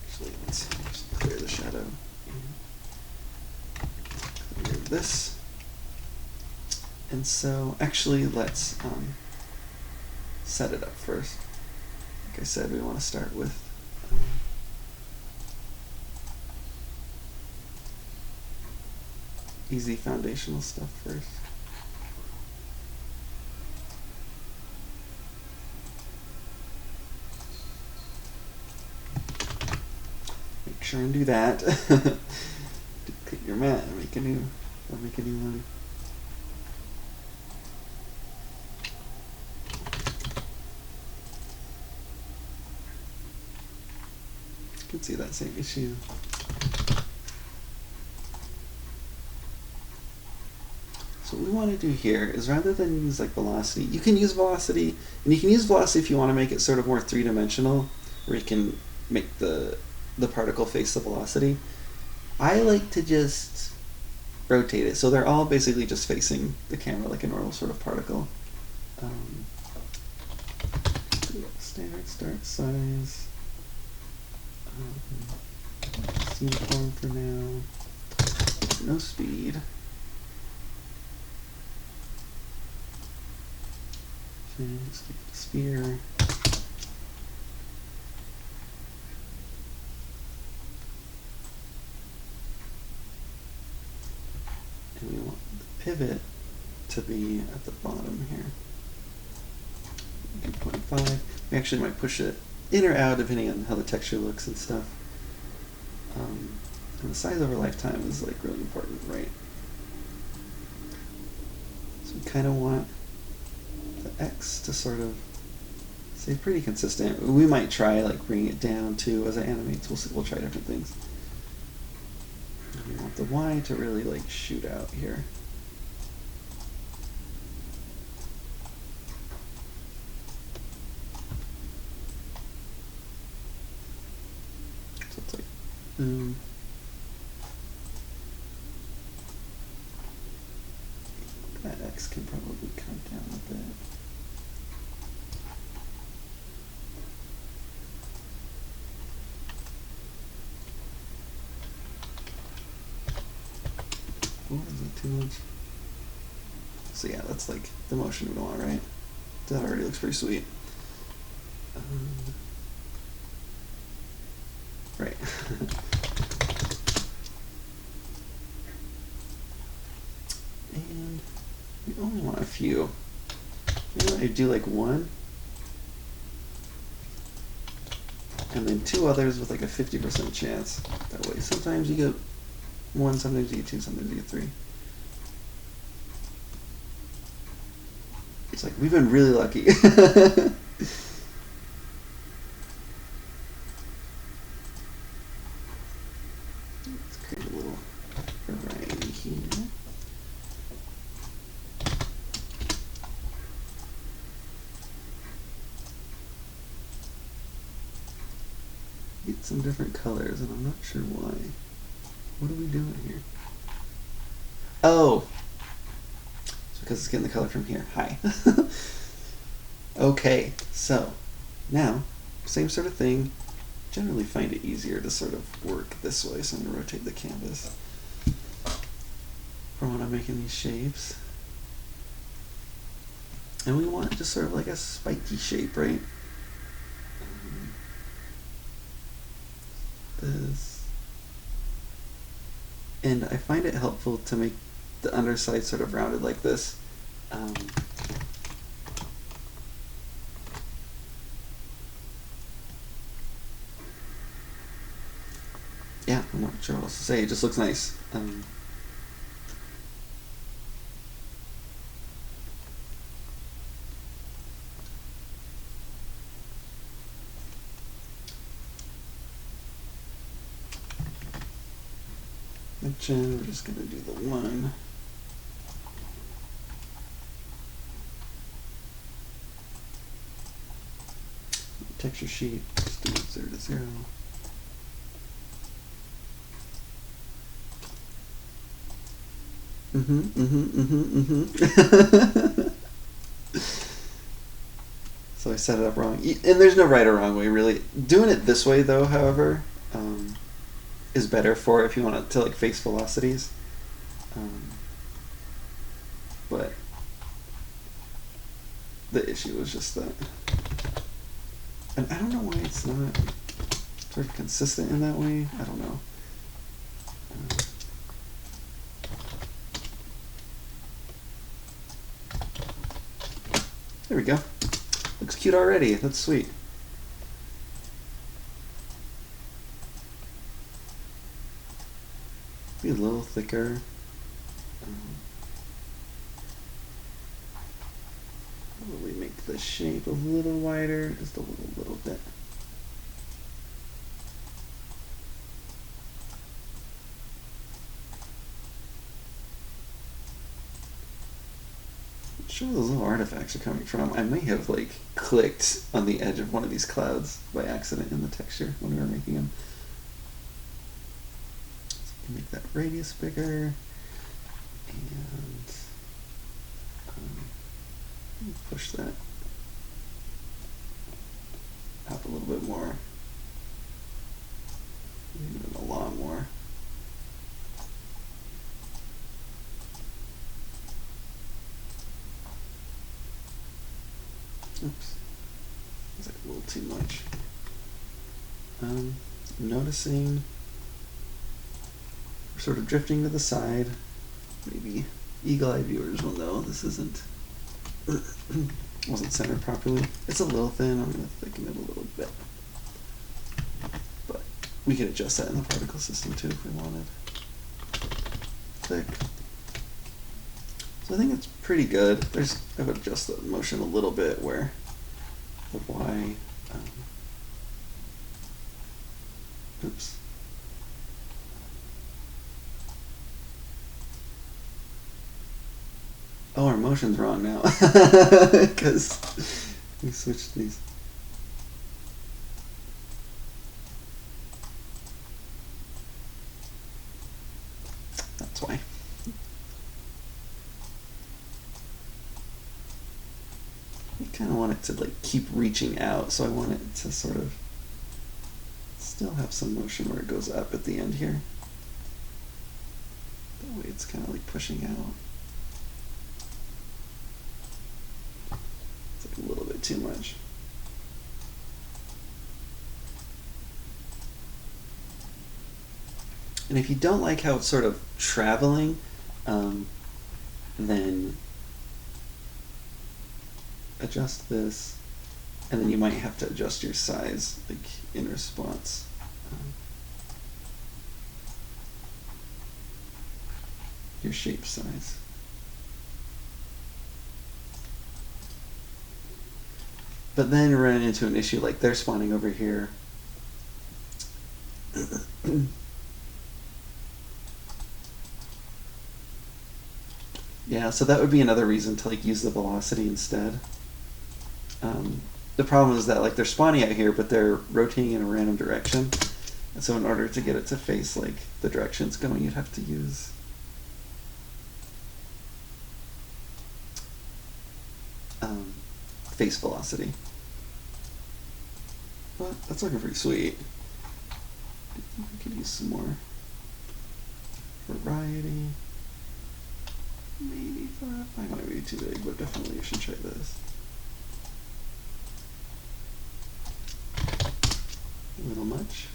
Actually, let's just clear the shadow. Clear this. And so, actually, let's set it up first. Like I said, we want to start with easy foundational stuff first. Make sure and do that. Duplicate your mat and make a new one. You can see that same issue. So what we want to do here is, rather than use like velocity, you can use velocity, and you can use velocity if you want to make it sort of more three-dimensional, where you can make the particle face the velocity. I like to just rotate it, so they're all basically just facing the camera like a normal sort of particle. Standard start size. Uniform for now. No speed. Okay, let's keep the sphere. And we want the pivot to be at the bottom here. 2.5. We actually might push it in or out depending on how the texture looks and stuff. And the size over lifetime is like really important, right? So we kind of want the X to sort of stay pretty consistent. We might try like bringing it down too as it animates. We'll try different things. And we want the Y to really like shoot out here. So it's like boom. That X can probably come down a bit. Oh, is that too much? So yeah, that's like the motion we want, right? That already looks pretty sweet. Right. And we only want a few. Maybe I do like one. And then two others with like a 50% chance. That way, sometimes you get one, sometimes you get two, sometimes you get three. It's like, we've been really lucky. Let's create a little variety here. Get some different colors, and I'm not sure why. What are we doing here? Oh! It's because it's getting the color from here. Hi. Okay, so now, same sort of thing. Generally find it easier to sort of work this way, so I'm going to rotate the canvas for when I'm making these shapes. And we want just sort of like a spiky shape, right? This. And I find it helpful to make the underside sort of rounded like this. Yeah, I'm not sure what else to say. It just looks nice. Mention, we're just going to do the one. Texture sheet, just do it 0 to 0. So I set it up wrong. And there's no right or wrong way, really. Doing it this way, though, however, is better for if you want to like face velocities. But the issue was just that. And I don't know why it's not sort of consistent in that way. I don't know. There we go. Looks cute already. That's sweet. Be a little thicker. Probably make the shape a little wider, just a little bit. Not sure where those little artifacts are coming from. I may have like clicked on the edge of one of these clouds by accident in the texture when we were making them. Make that radius bigger, and push that up a little bit more, even a lot more. Oops, that's like a little too much. Noticing we're sort of drifting to the side. Maybe eagle-eye viewers will know this wasn't centered properly. It's a little thin. I'm going to thicken it a little bit. But we can adjust that in the particle system too if we wanted. Thick. So I think it's pretty good. I would adjust the motion a little bit where the Y. Oops. Oh, our motion's wrong now because we switched these. That's why. I kind of want it to like keep reaching out, so I want it to sort of still have some motion where it goes up at the end here. That way it's kind of like pushing out. It's like a little bit too much. And if you don't like how it's sort of traveling, then adjust this, and then you might have to adjust your size, like in response. Your shape size. But then run into an issue like they're spawning over here. Yeah, so that would be another reason to like use the velocity instead. The problem is that like they're spawning out here, but they're rotating in a random direction. And so in order to get it to face like the direction it's going, you'd have to use face velocity. But that's looking pretty sweet. I think we could use some more variety. Maybe 5. I might be too big, but definitely you should try this. A little much.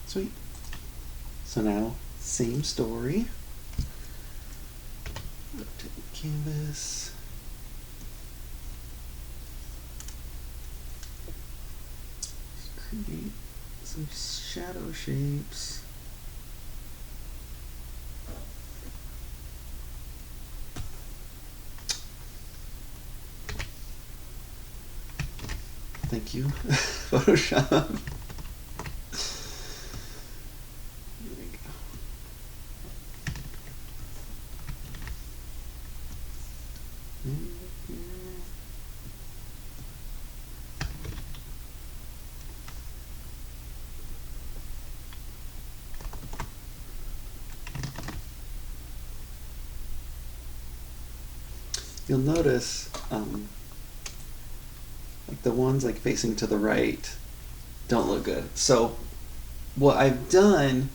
Sweet. So now, same story. Rotate the canvas. Create some shadow shapes. Thank you, Photoshop. Here we go. You'll notice like the ones like facing to the right don't look good. So what I've done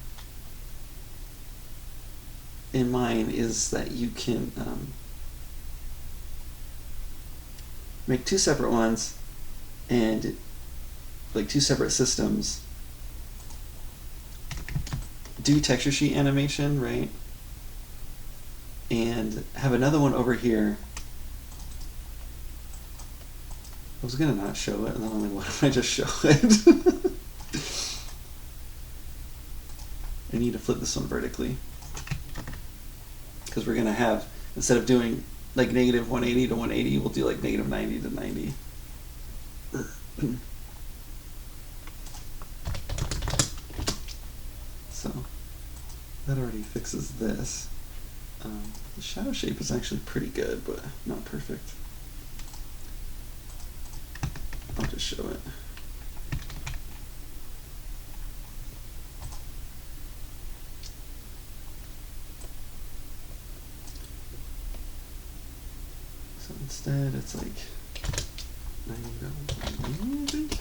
in mine is that you can make 2 separate ones and like 2 separate systems. Do texture sheet animation, right? And have another one over here. I was gonna not show it, and then I'm like, why don't I just show it? I need to flip this one vertically. Because we're gonna have, instead of doing like negative 180 to 180, we'll do like negative 90 to 90. So, that already fixes this. The shadow shape is actually pretty good, but not perfect. I'll just show it. So instead, it's like 90 to 180.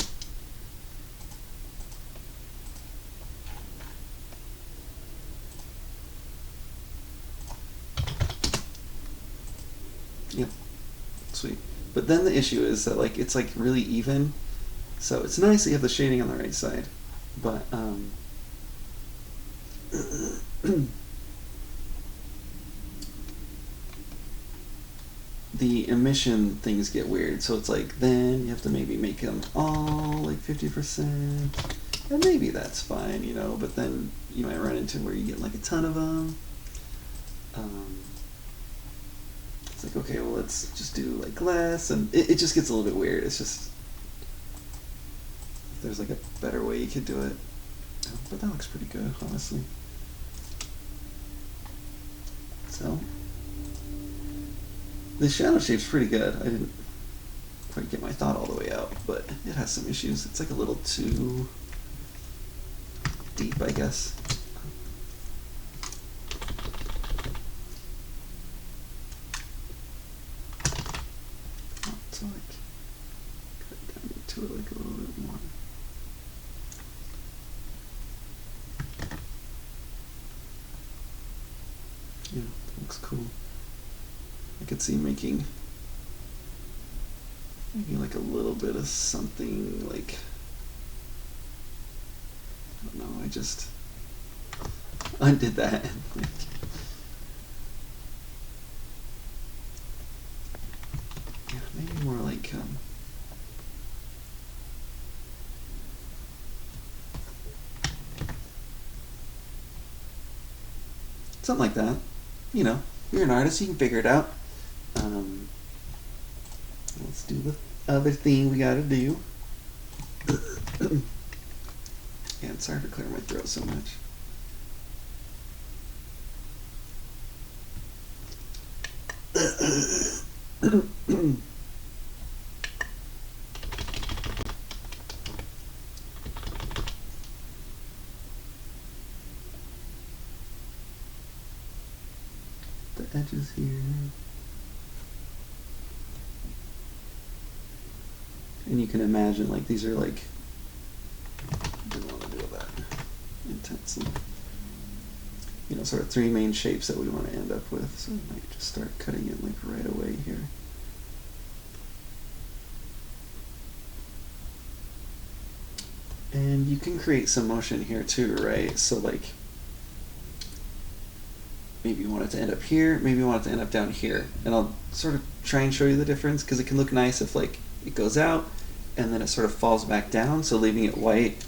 Yep, sweet. But then the issue is that like it's like really even, so it's nice that you have the shading on the right side, but the emission things get weird. So it's like then you have to maybe make them all like 50%, and maybe that's fine, you know. But then you might run into where you get like a ton of them. It's like, okay, well, let's just do like less, and it just gets a little bit weird. It's just, if there's like a better way you could do it. But that looks pretty good, honestly. So, the shadow shape's pretty good. I didn't quite get my thought all the way out, but it has some issues. It's like a little too deep, I guess. So like, cut down into it like a little bit more. Yeah, looks cool. I could see making maybe like a little bit of something like, I don't know, I just undid that. Yeah, maybe more like something like that. You know, you're an artist, you can figure it out. Let's do the other thing we gotta do. Yeah, I'm sorry for clearing my throat so much. The edges here. And you can imagine, like, these are like, didn't want to do that intensely. You know, sort of three main shapes that we want to end up with. So we might just start cutting it like right away here. And you can create some motion here too, right? So like, maybe you want it to end up here, maybe you want it to end up down here. And I'll sort of try and show you the difference, because it can look nice if like it goes out and then it sort of falls back down, so leaving it white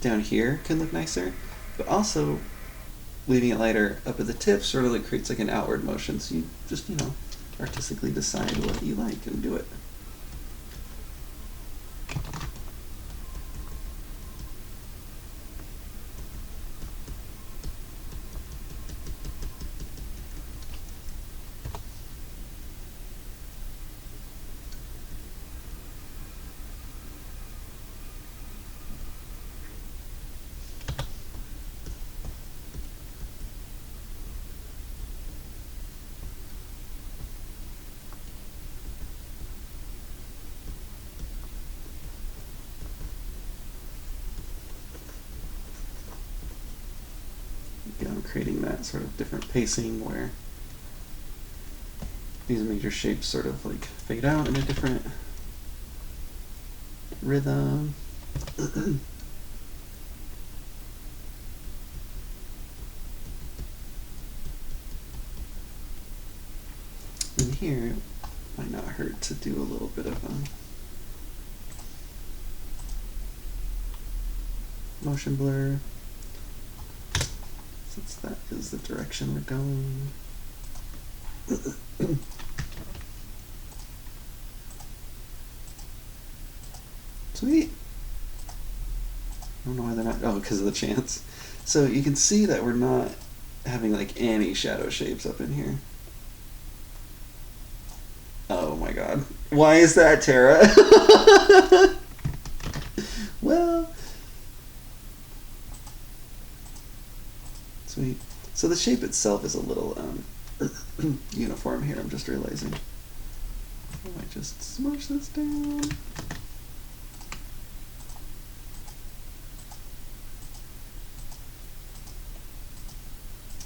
down here can look nicer. But also leaving it lighter up at the tip sort of like creates like an outward motion, so you just, you know, artistically decide what you like and do it. Again, I'm creating that sort of different pacing where these major shapes sort of like fade out in a different rhythm. And here, it might not hurt to do a little bit of motion blur, since that is the direction we're going. Sweet. I don't know why they're not. Oh, because of the chance. So you can see that we're not having like any shadow shapes up in here. Oh my god. Why is that, Tara? Well. Sweet. So the shape itself is a little uniform here, I'm just realizing. I might just smush this down.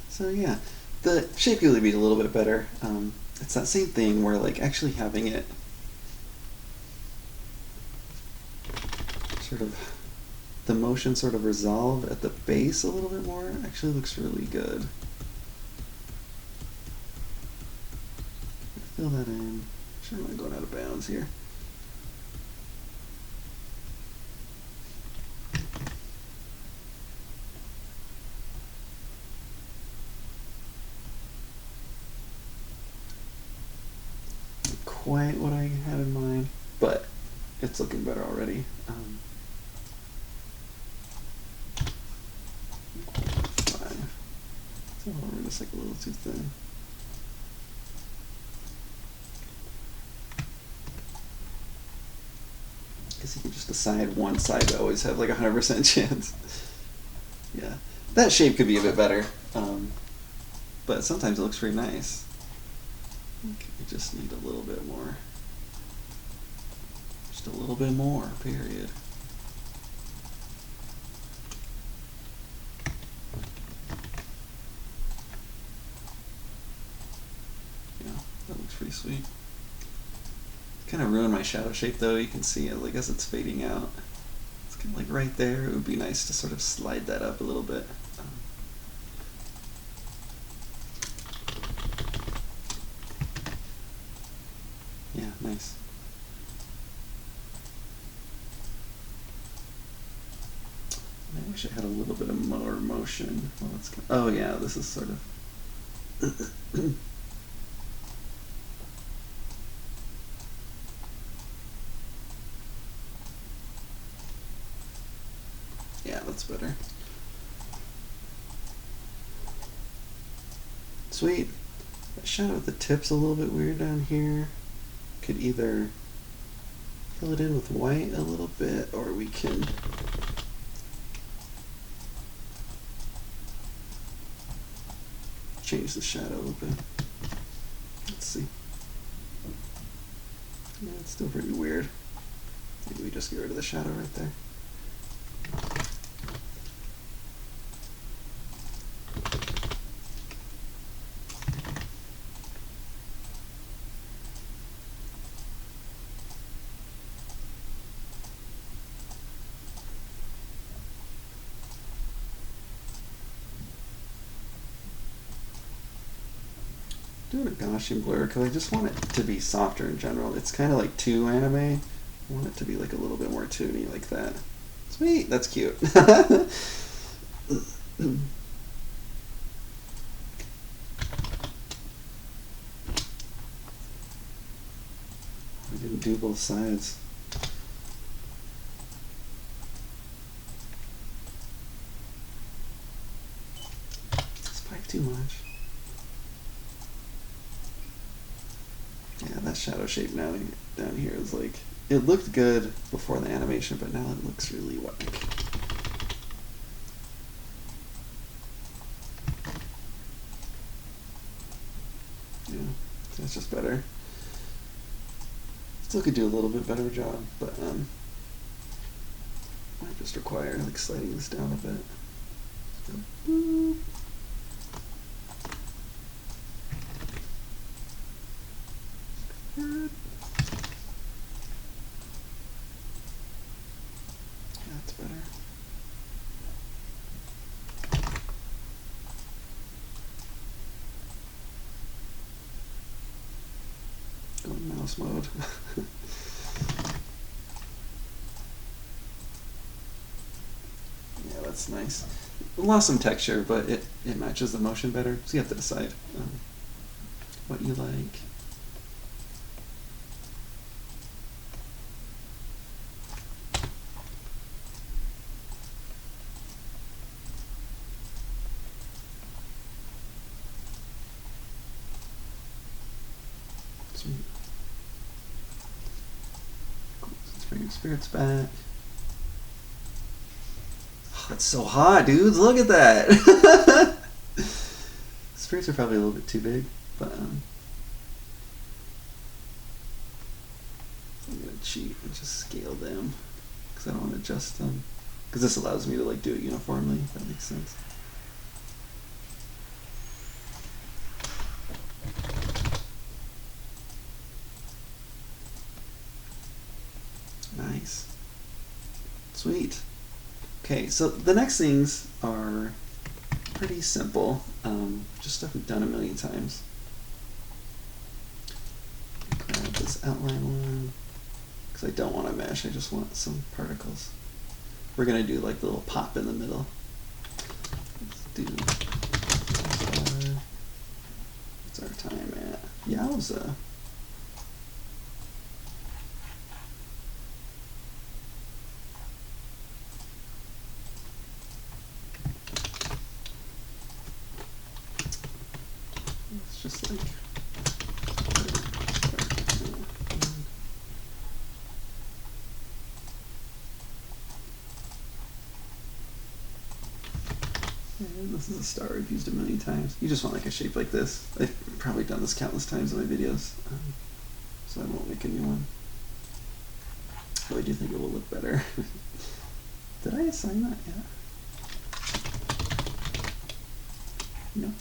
So yeah, the shape could be a little bit better. It's that same thing where like actually having it sort of, the motion sort of resolve at the base a little bit more actually looks really good. Fill that in. Sure, I'm not going out of bounds here. Quite what I had in mind, but it's looking better already. Fine. So we're just like a little too thin. Guess you can just decide one side to always have like 100% chance. Yeah, that shape could be a bit better, but sometimes it looks pretty nice. Okay, we just need a little bit more. Just a little bit more, period. Yeah, that looks pretty sweet. Kind of ruined my shadow shape though, you can see it like as it's fading out. It's kind of like right there. It would be nice to sort of slide that up a little bit. Yeah, nice. I wish I had a little bit of more motion. Well, oh yeah, this is sort of yeah, that's better. Sweet. That shadow at the tip's a little bit weird down here. Could either fill it in with white a little bit, or we can change the shadow a little bit. Let's see. Yeah, it's still pretty weird. Maybe we just get rid of the shadow right there. Doing a Gaussian blur because I just want it to be softer in general. It's kind of like too anime. I want it to be like a little bit more toony like that. Sweet, that's cute. I didn't do both sides. Spike too much. Yeah, that shadow shape now down here is like, it looked good before the animation, but now it looks really whack. Yeah, that's just better. Still could do a little bit better job, but might just require like sliding this down a bit. So, boop. Good. That's better. Go in mouse mode. Yeah, that's nice. Lost some texture, but it matches the motion better, so you have to decide what you like. Sweet. Cool. Let's bring your spirits back. Oh, that's so hot, dudes. Look at that. Spirits are probably a little bit too big, but I'm gonna cheat and just scale them because I don't want to adjust them. Because this allows me to like do it uniformly. If that makes sense. Nice. Sweet. Okay, so the next things are pretty simple. Just stuff we've done a million times. Grab this outline one, because I don't want to mesh, I just want some particles. We're going to do like the little pop in the middle. Let's do, what's our time at? Yowza. It's just like and this is a star I've used a million times. You just want like a shape like this. I've probably done this countless times in my videos, so I won't make a new one. Though I do think it will look better. Did I assign that yet? Nope.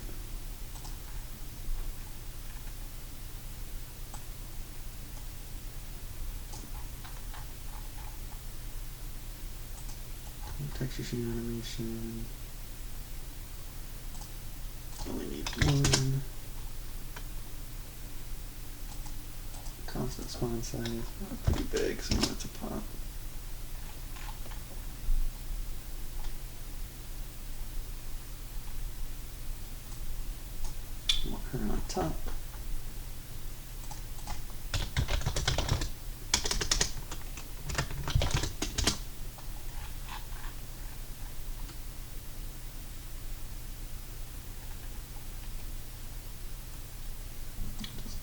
Texture sheet animation. Only need one. Constant spawn size. Not pretty big, so I want it to pop. Want her on top.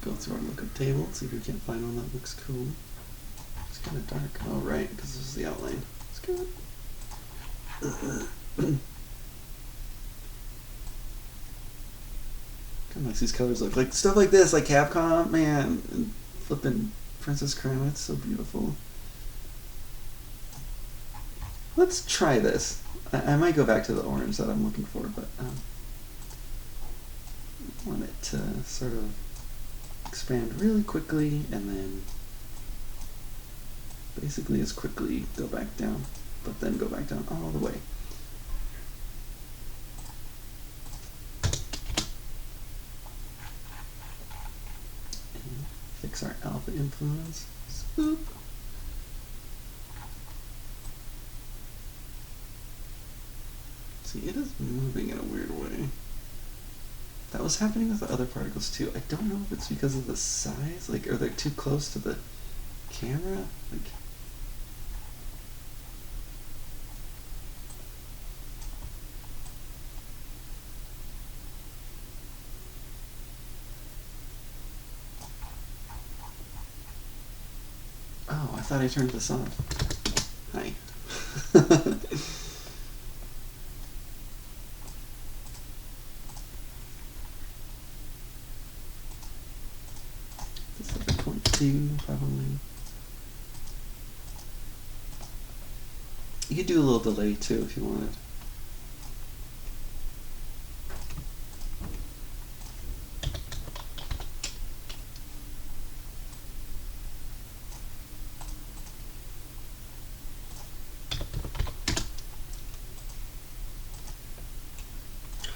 Go through our lookup table, see if we can't find one that looks cool. It's kind of dark. Oh, right, because this is the outline. It's good. Kind of makes these colors look like stuff like this, like Capcom, man. And flipping Princess Crown, it's so beautiful. Let's try this. I might go back to the orange that I'm looking for, but I want it to sort of expand really quickly and then basically as quickly go back down, but then go back down all the way. And fix our alpha influence. Swoop. See, it is moving in a weird way. That was happening with the other particles too. I don't know if it's because of the size, like, are they too close to the camera? Like, oh, I thought I turned this off. Hi. Probably. You could do a little delay too if you wanted.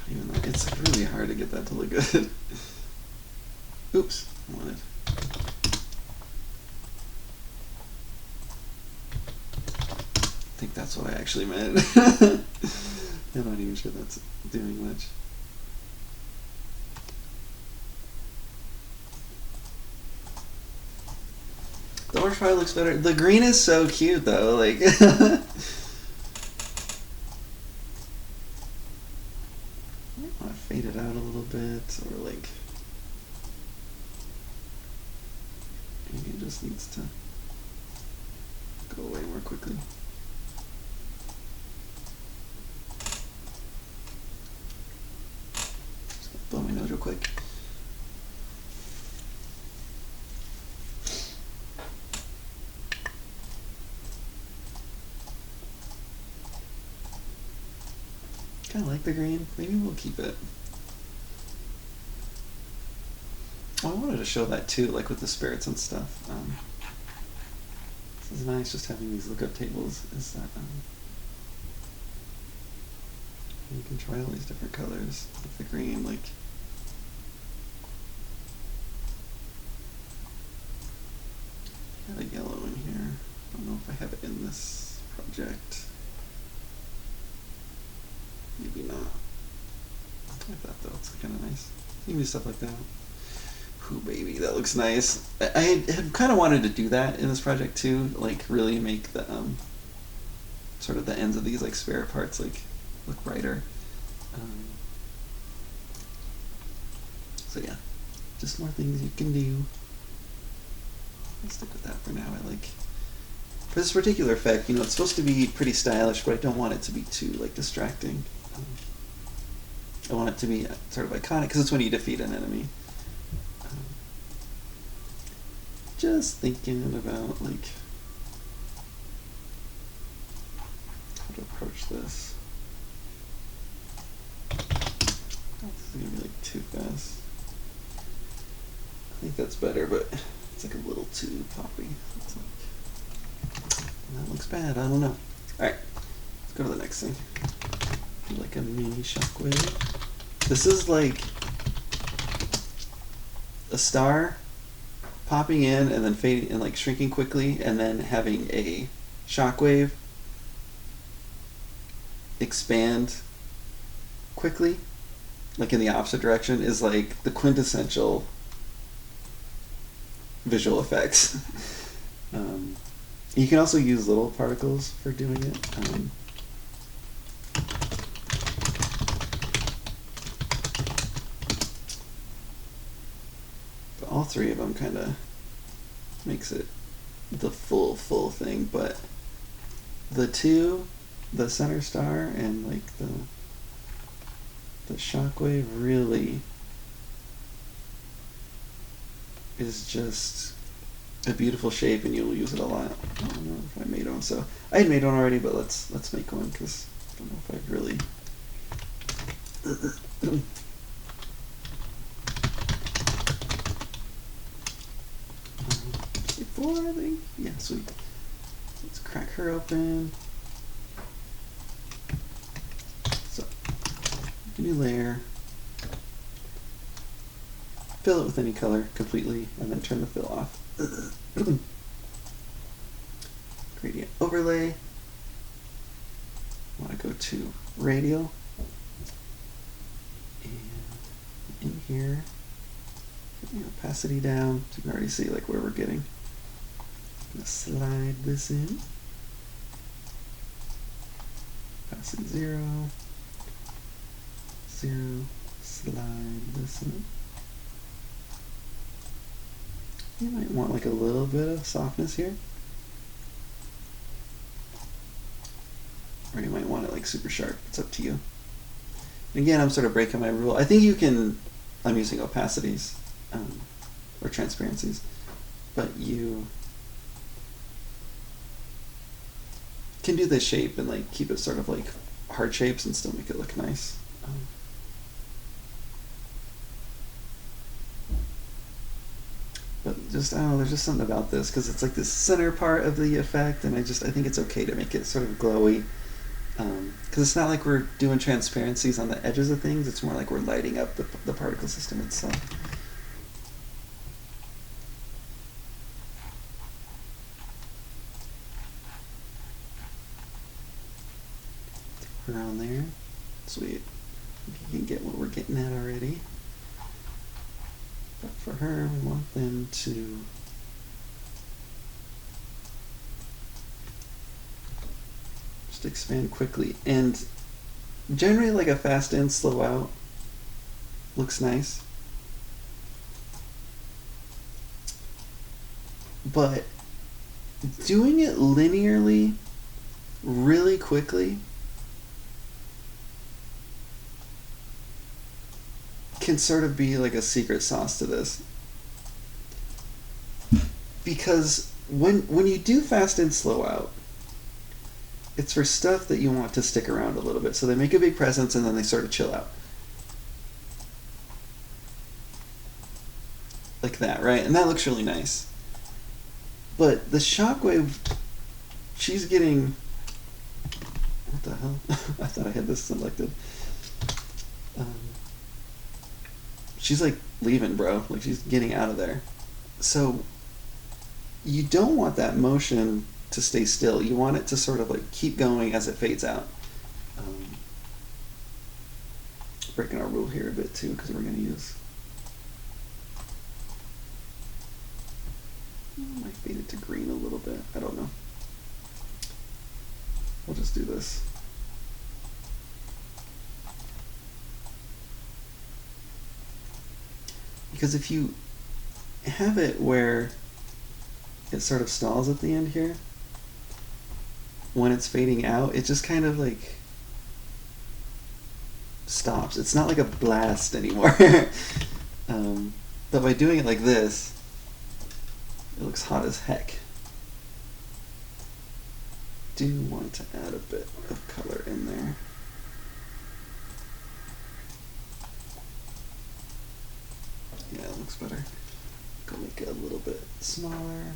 Even though it's really hard to get that to look good. Oops, I wanted. I think that's what I actually meant. I'm not even sure that's doing much. The orange probably looks better. The green is so cute though, like I want to fade it out a little bit, or like maybe it just needs to go away more quickly. Blow my nose real quick. Kind of like the green. Maybe we'll keep it. Oh, I wanted to show that too, like with the spirits and stuff. This is nice, just having these lookup tables. Is that you can try all these different colors with the green, like. Got a yellow in here. I don't know if I have it in this project. Maybe not. I thought though it's kind of nice. You can do stuff like that. Ooh, baby, that looks nice. I had kind of wanted to do that in this project too, like really make the sort of the ends of these like spirit parts like look brighter. So yeah, just more things you can do. I'll stick with that for now. I like, for this particular effect, you know, it's supposed to be pretty stylish, but I don't want it to be too like distracting. I want it to be sort of iconic because it's when you defeat an enemy. Just thinking about like how to approach this. This is gonna be like too fast. I think that's better, but it's like a little too poppy. It's like, that looks bad. I don't know. All right, let's go to the next thing. Do like a mini shockwave. This is like a star popping in and then fading and like shrinking quickly, and then having a shockwave expand quickly, like in the opposite direction, is like the quintessential visual effects. You can also use little particles for doing it. But all three of them kind of makes it the full thing, but the two, the center star and like the shockwave, really is just a beautiful shape, and you'll use it a lot. I don't know if I made one, so I had made one already, but let's make one, because I don't know if I've really four, I think. Yeah, sweet. Let's crack her open. So, new layer. Fill it with any color completely, and then turn the fill off. Gradient overlay. I want to go to radial. And in here, put the opacity down so you can already see like where we're getting. I'm going to slide this in. Opacity 0. 0. Slide this in. You might want like a little bit of softness here. Or you might want it like super sharp. It's up to you. And again, I'm sort of breaking my rule. I think you can, I'm using opacities or transparencies, but you can do this shape and like keep it sort of like hard shapes and still make it look nice. But just, I don't know, there's just something about this, because it's like this center part of the effect, and I think it's okay to make it sort of glowy. Because it's not like we're doing transparencies on the edges of things, it's more like we're lighting up the particle system itself. Around there. Sweet. You can get what we're getting at already. But for her, we want them to just expand quickly. And generally, like a fast in, slow out looks nice. But doing it linearly really quickly can sort of be like a secret sauce to this, because when you do fast in, slow out, it's for stuff that you want to stick around a little bit, so they make a big presence and then they sort of chill out like that, right? And that looks really nice. But the shockwave, she's getting, what the hell? I thought I had this selected. She's like leaving, bro. Like she's getting out of there. So you don't want that motion to stay still. You want it to sort of like keep going as it fades out. Breaking our rule here a bit too, because we're going to use, I might fade it to green a little bit. I don't know. We'll just do this. Because if you have it where it sort of stalls at the end here, when it's fading out, it just kind of like stops. It's not like a blast anymore. But by doing it like this, it looks hot as heck. Do want to add a bit of color in there. Yeah, it looks better. Go make it a little bit smaller.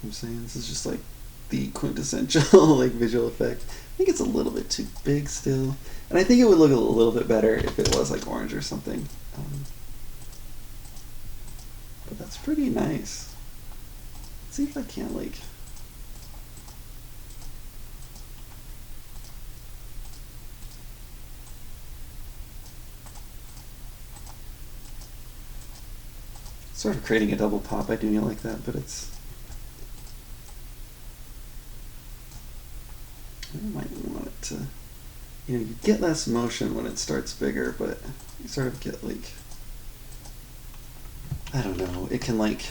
I'm saying this is just like the quintessential like visual effect. I think it's a little bit too big still, and I think it would look a little bit better if it was like orange or something. But that's pretty nice. Let's see if I can't like. Sort of creating a double pop by doing it like that, but it's. I might want it to. You know, you get less motion when it starts bigger, but you sort of get like. I don't know. It can like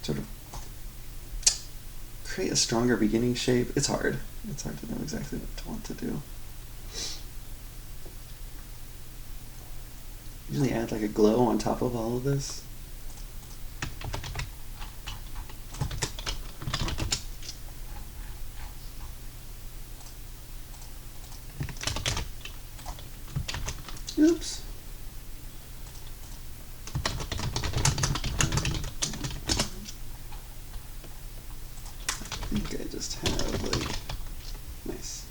sort of create a stronger beginning shape. It's hard. It's hard to know exactly what to want to do. Usually add like a glow on top of all of this. Oops. I think I just have like, nice.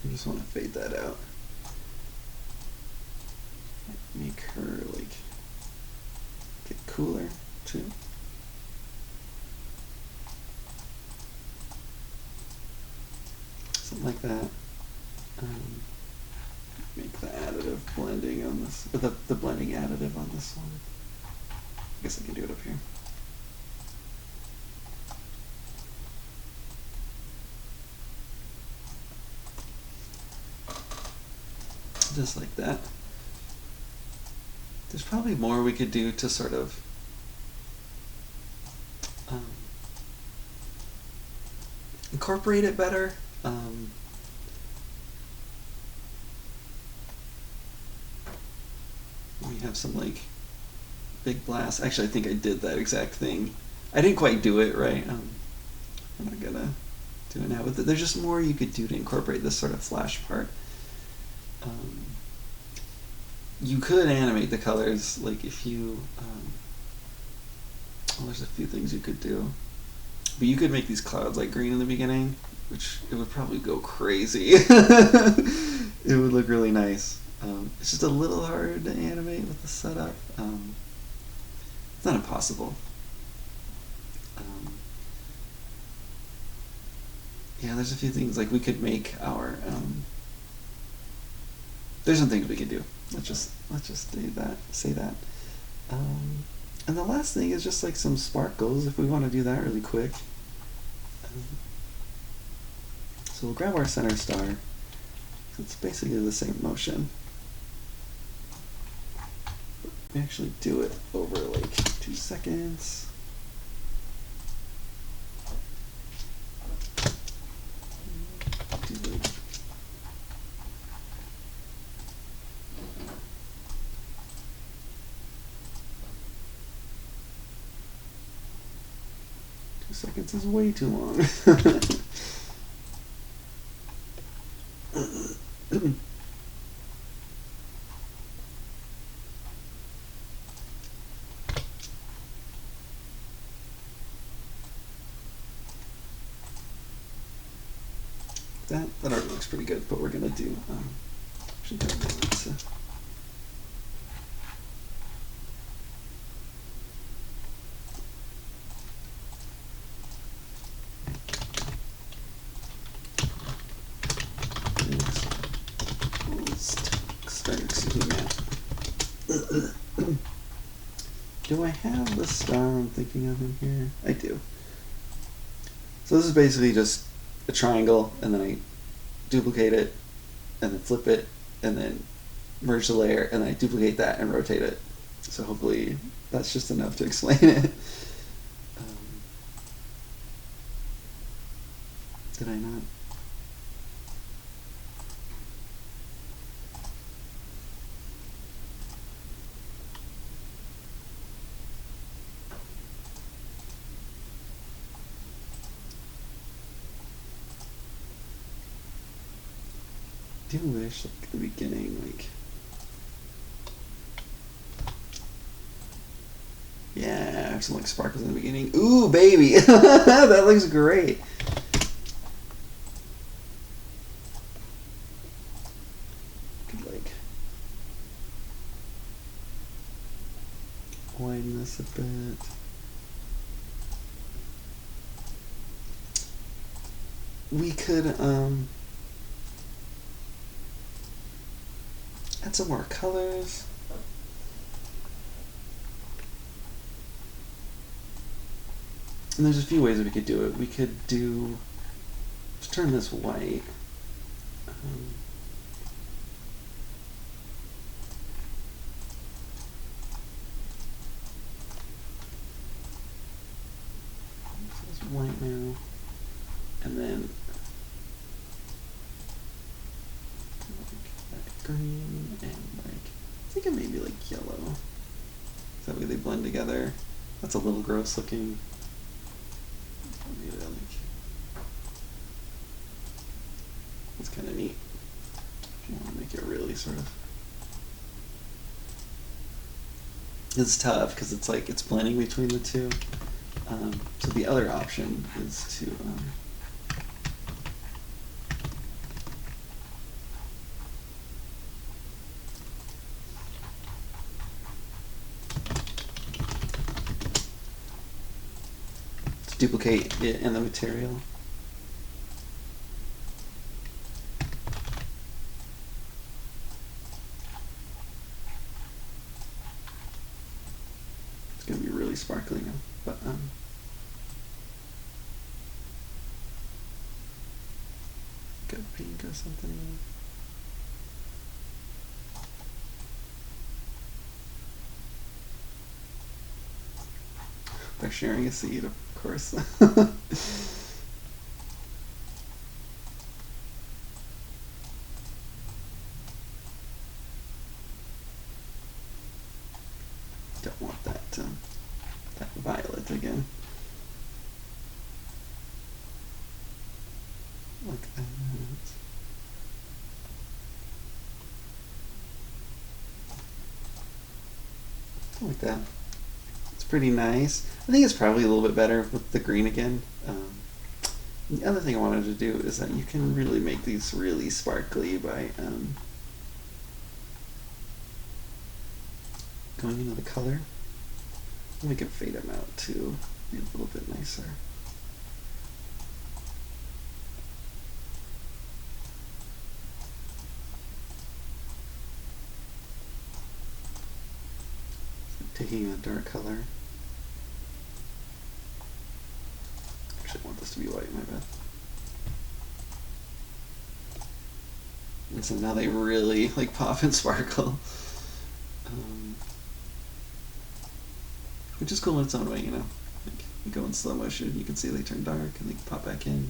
I just want to fade that out. Make her like get cooler too. Something like that. Make the additive blending on this, or the blending additive on this one. I guess I can do it up here. Just like that. There's probably more we could do to sort of incorporate it better. We have some like big blast. Actually, I think I did that exact thing. I didn't quite do it right. I'm not gonna do it now, but there's just more you could do to incorporate this sort of flash part. You could animate the colors, like if you, well, there's a few things you could do. But you could make these clouds like green in the beginning, which it would probably go crazy. It would look really nice. It's just a little hard to animate with the setup. It's not impossible. Yeah, there's a few things, like we could make our, there's some things we could do. Let's just say that. And the last thing is just like some sparkles, if we want to do that really quick. So we'll grab our center star. It's basically the same motion. We actually do it over like 2 seconds. Do like 2 seconds is way too long. That already looks pretty good, but we're gonna do actually don't know what to, 'Excuse me, Matt. Do I have the star I'm thinking of in here? I do. So this is basically just a triangle, and then I duplicate it, and then flip it, and then merge the layer, and then I duplicate that and rotate it. So hopefully that's just enough to explain it. Did I not? do wish, like, at the beginning, like... Yeah, some like sparkles in the beginning. Ooh, baby! That looks great! Could, like... widen this a bit. We could, add some more colors. And there's a few ways that we could do it. We could do... let's turn this white. This is white now. And then... like green and like... I think it may be like yellow. That way they blend together. That's a little gross looking. That's kind of neat. If you want to make it really sort of... it's tough because it's like it's blending between the two. So the other option is to duplicate it in the material. It's going to be really sparkly now, but go pink or something. They're sharing a seed, of course. Don't want that that violet again. Like that. Like that. It's pretty nice. I think it's probably a little bit better with the green again. The other thing I wanted to do is that you can really make these really sparkly by going into the color. We can fade them out too, be a little bit nicer. So taking a dark color. Actually, I want this to be white, my bad. And so now they really like pop and sparkle. Which is cool in its own way, you know. Like, you go in slow motion, you can see they turn dark and they pop back in.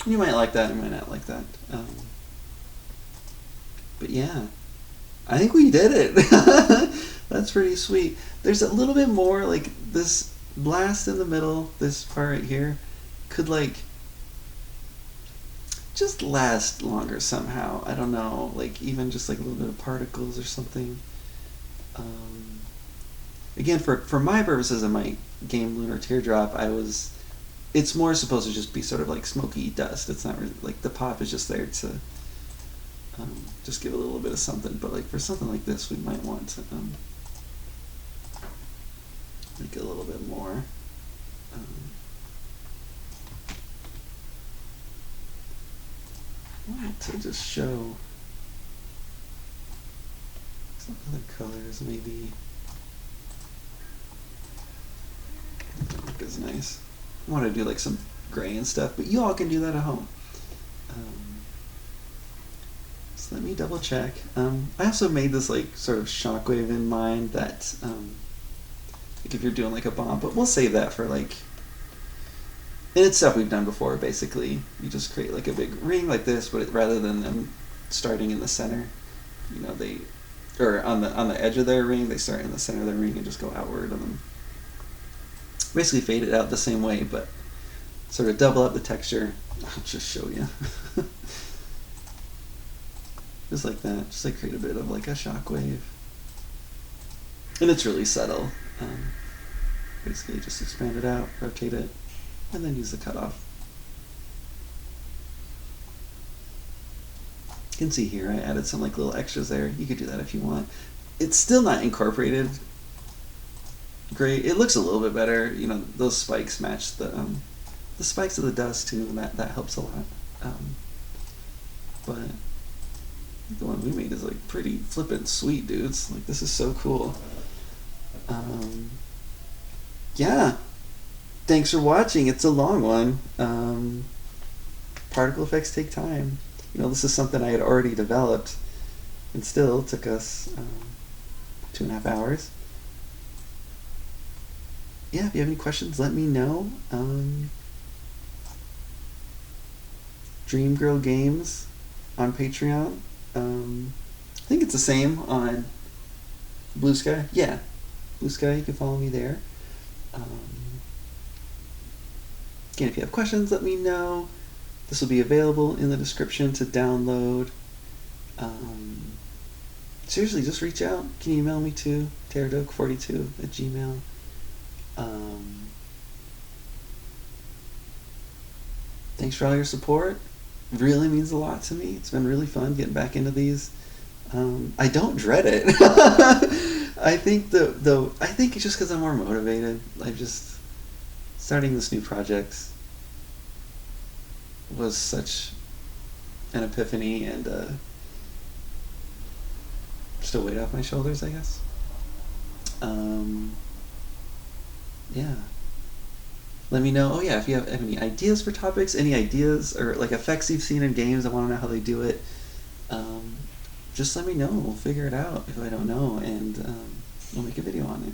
You might like that, you might not like that. But yeah, I think we did it. That's pretty sweet. There's a little bit more, like this blast in the middle, this part right here, could like just last longer somehow. I don't know, like even just like a little bit of particles or something. Again, for my purposes in my game Lunar Teardrop, it's more supposed to just be sort of like smoky dust. It's not really, like the pop is just there to just give a little bit of something. But like for something like this, we might want to make it a little bit more. I want to just show some other colors, maybe. That look is nice. I want to do like some gray and stuff, but you all can do that at home. So let me double check. I also made this like sort of shockwave in mind that like if you're doing like a bomb, but we'll save that for like. And it's stuff we've done before. Basically, you just create like a big ring like this, but rather than them starting in the center, you know, or on the edge of their ring, they start in the center of their ring and just go outward on them. Basically fade it out the same way, but sort of double up the texture. I'll just show you. Just like that, just like create a bit of like a shockwave. And it's really subtle. Basically just expand it out, rotate it, and then use the cutoff. You can see here I added some like little extras there. You could do that if you want. It's still not incorporated great. It looks a little bit better. You know, those spikes match the spikes of the dust too, and that helps a lot. But the one we made is like pretty flippin' sweet, dudes. Like, this is so cool. Yeah. Thanks for watching. It's a long one. Particle effects take time. You know, this is something I had already developed, and still took us 2.5 hours. Yeah, if you have any questions, let me know. Dream Girl Games on Patreon. I think it's the same on Blue Sky. Yeah, Blue Sky, you can follow me there. Again, if you have questions, let me know. This will be available in the description to download. Seriously, just reach out. You can email me too, terradoke42@gmail.com. Thanks for all your support. Really means a lot to me. It's been really fun getting back into these. I don't dread it. I think I think it's just because I'm more motivated. I've just starting this new project was such an epiphany, and just a weight off my shoulders, I guess. Yeah. Let me know. Oh yeah, if you have any ideas for topics, any ideas or like effects you've seen in games, I want to know how they do it. Just let me know. We'll figure it out if I don't know, and we'll make a video on it.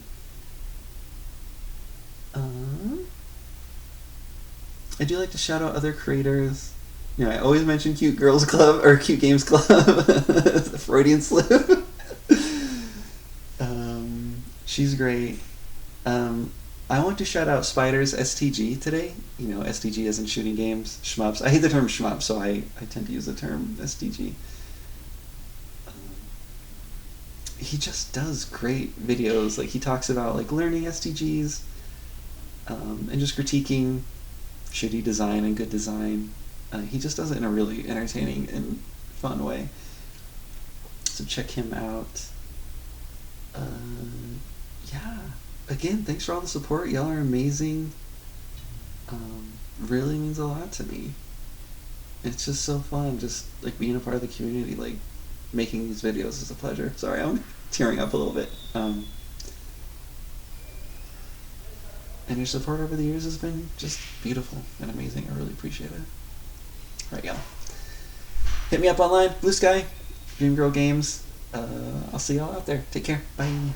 I do like to shout out other creators. You know, I always mention Cute Girls Club or Cute Games Club. The Freudian slip. She's great. I want to shout out Spiders STG today. You know, STG as in shooting games, shmups. I hate the term shmup, so I tend to use the term STG. He just does great videos. Like, he talks about like learning STGs, and just critiquing shitty design and good design. He just does it in a really entertaining and fun way. So check him out. Yeah. Again, thanks for all the support. Y'all are amazing. Really means a lot to me. It's just so fun, just like being a part of the community. Like, making these videos is a pleasure. Sorry, I'm tearing up a little bit. And your support over the years has been just beautiful and amazing. I really appreciate it. All right, y'all. Hit me up online, Blue Sky, Dream Girl Games. I'll see y'all out there. Take care. Bye.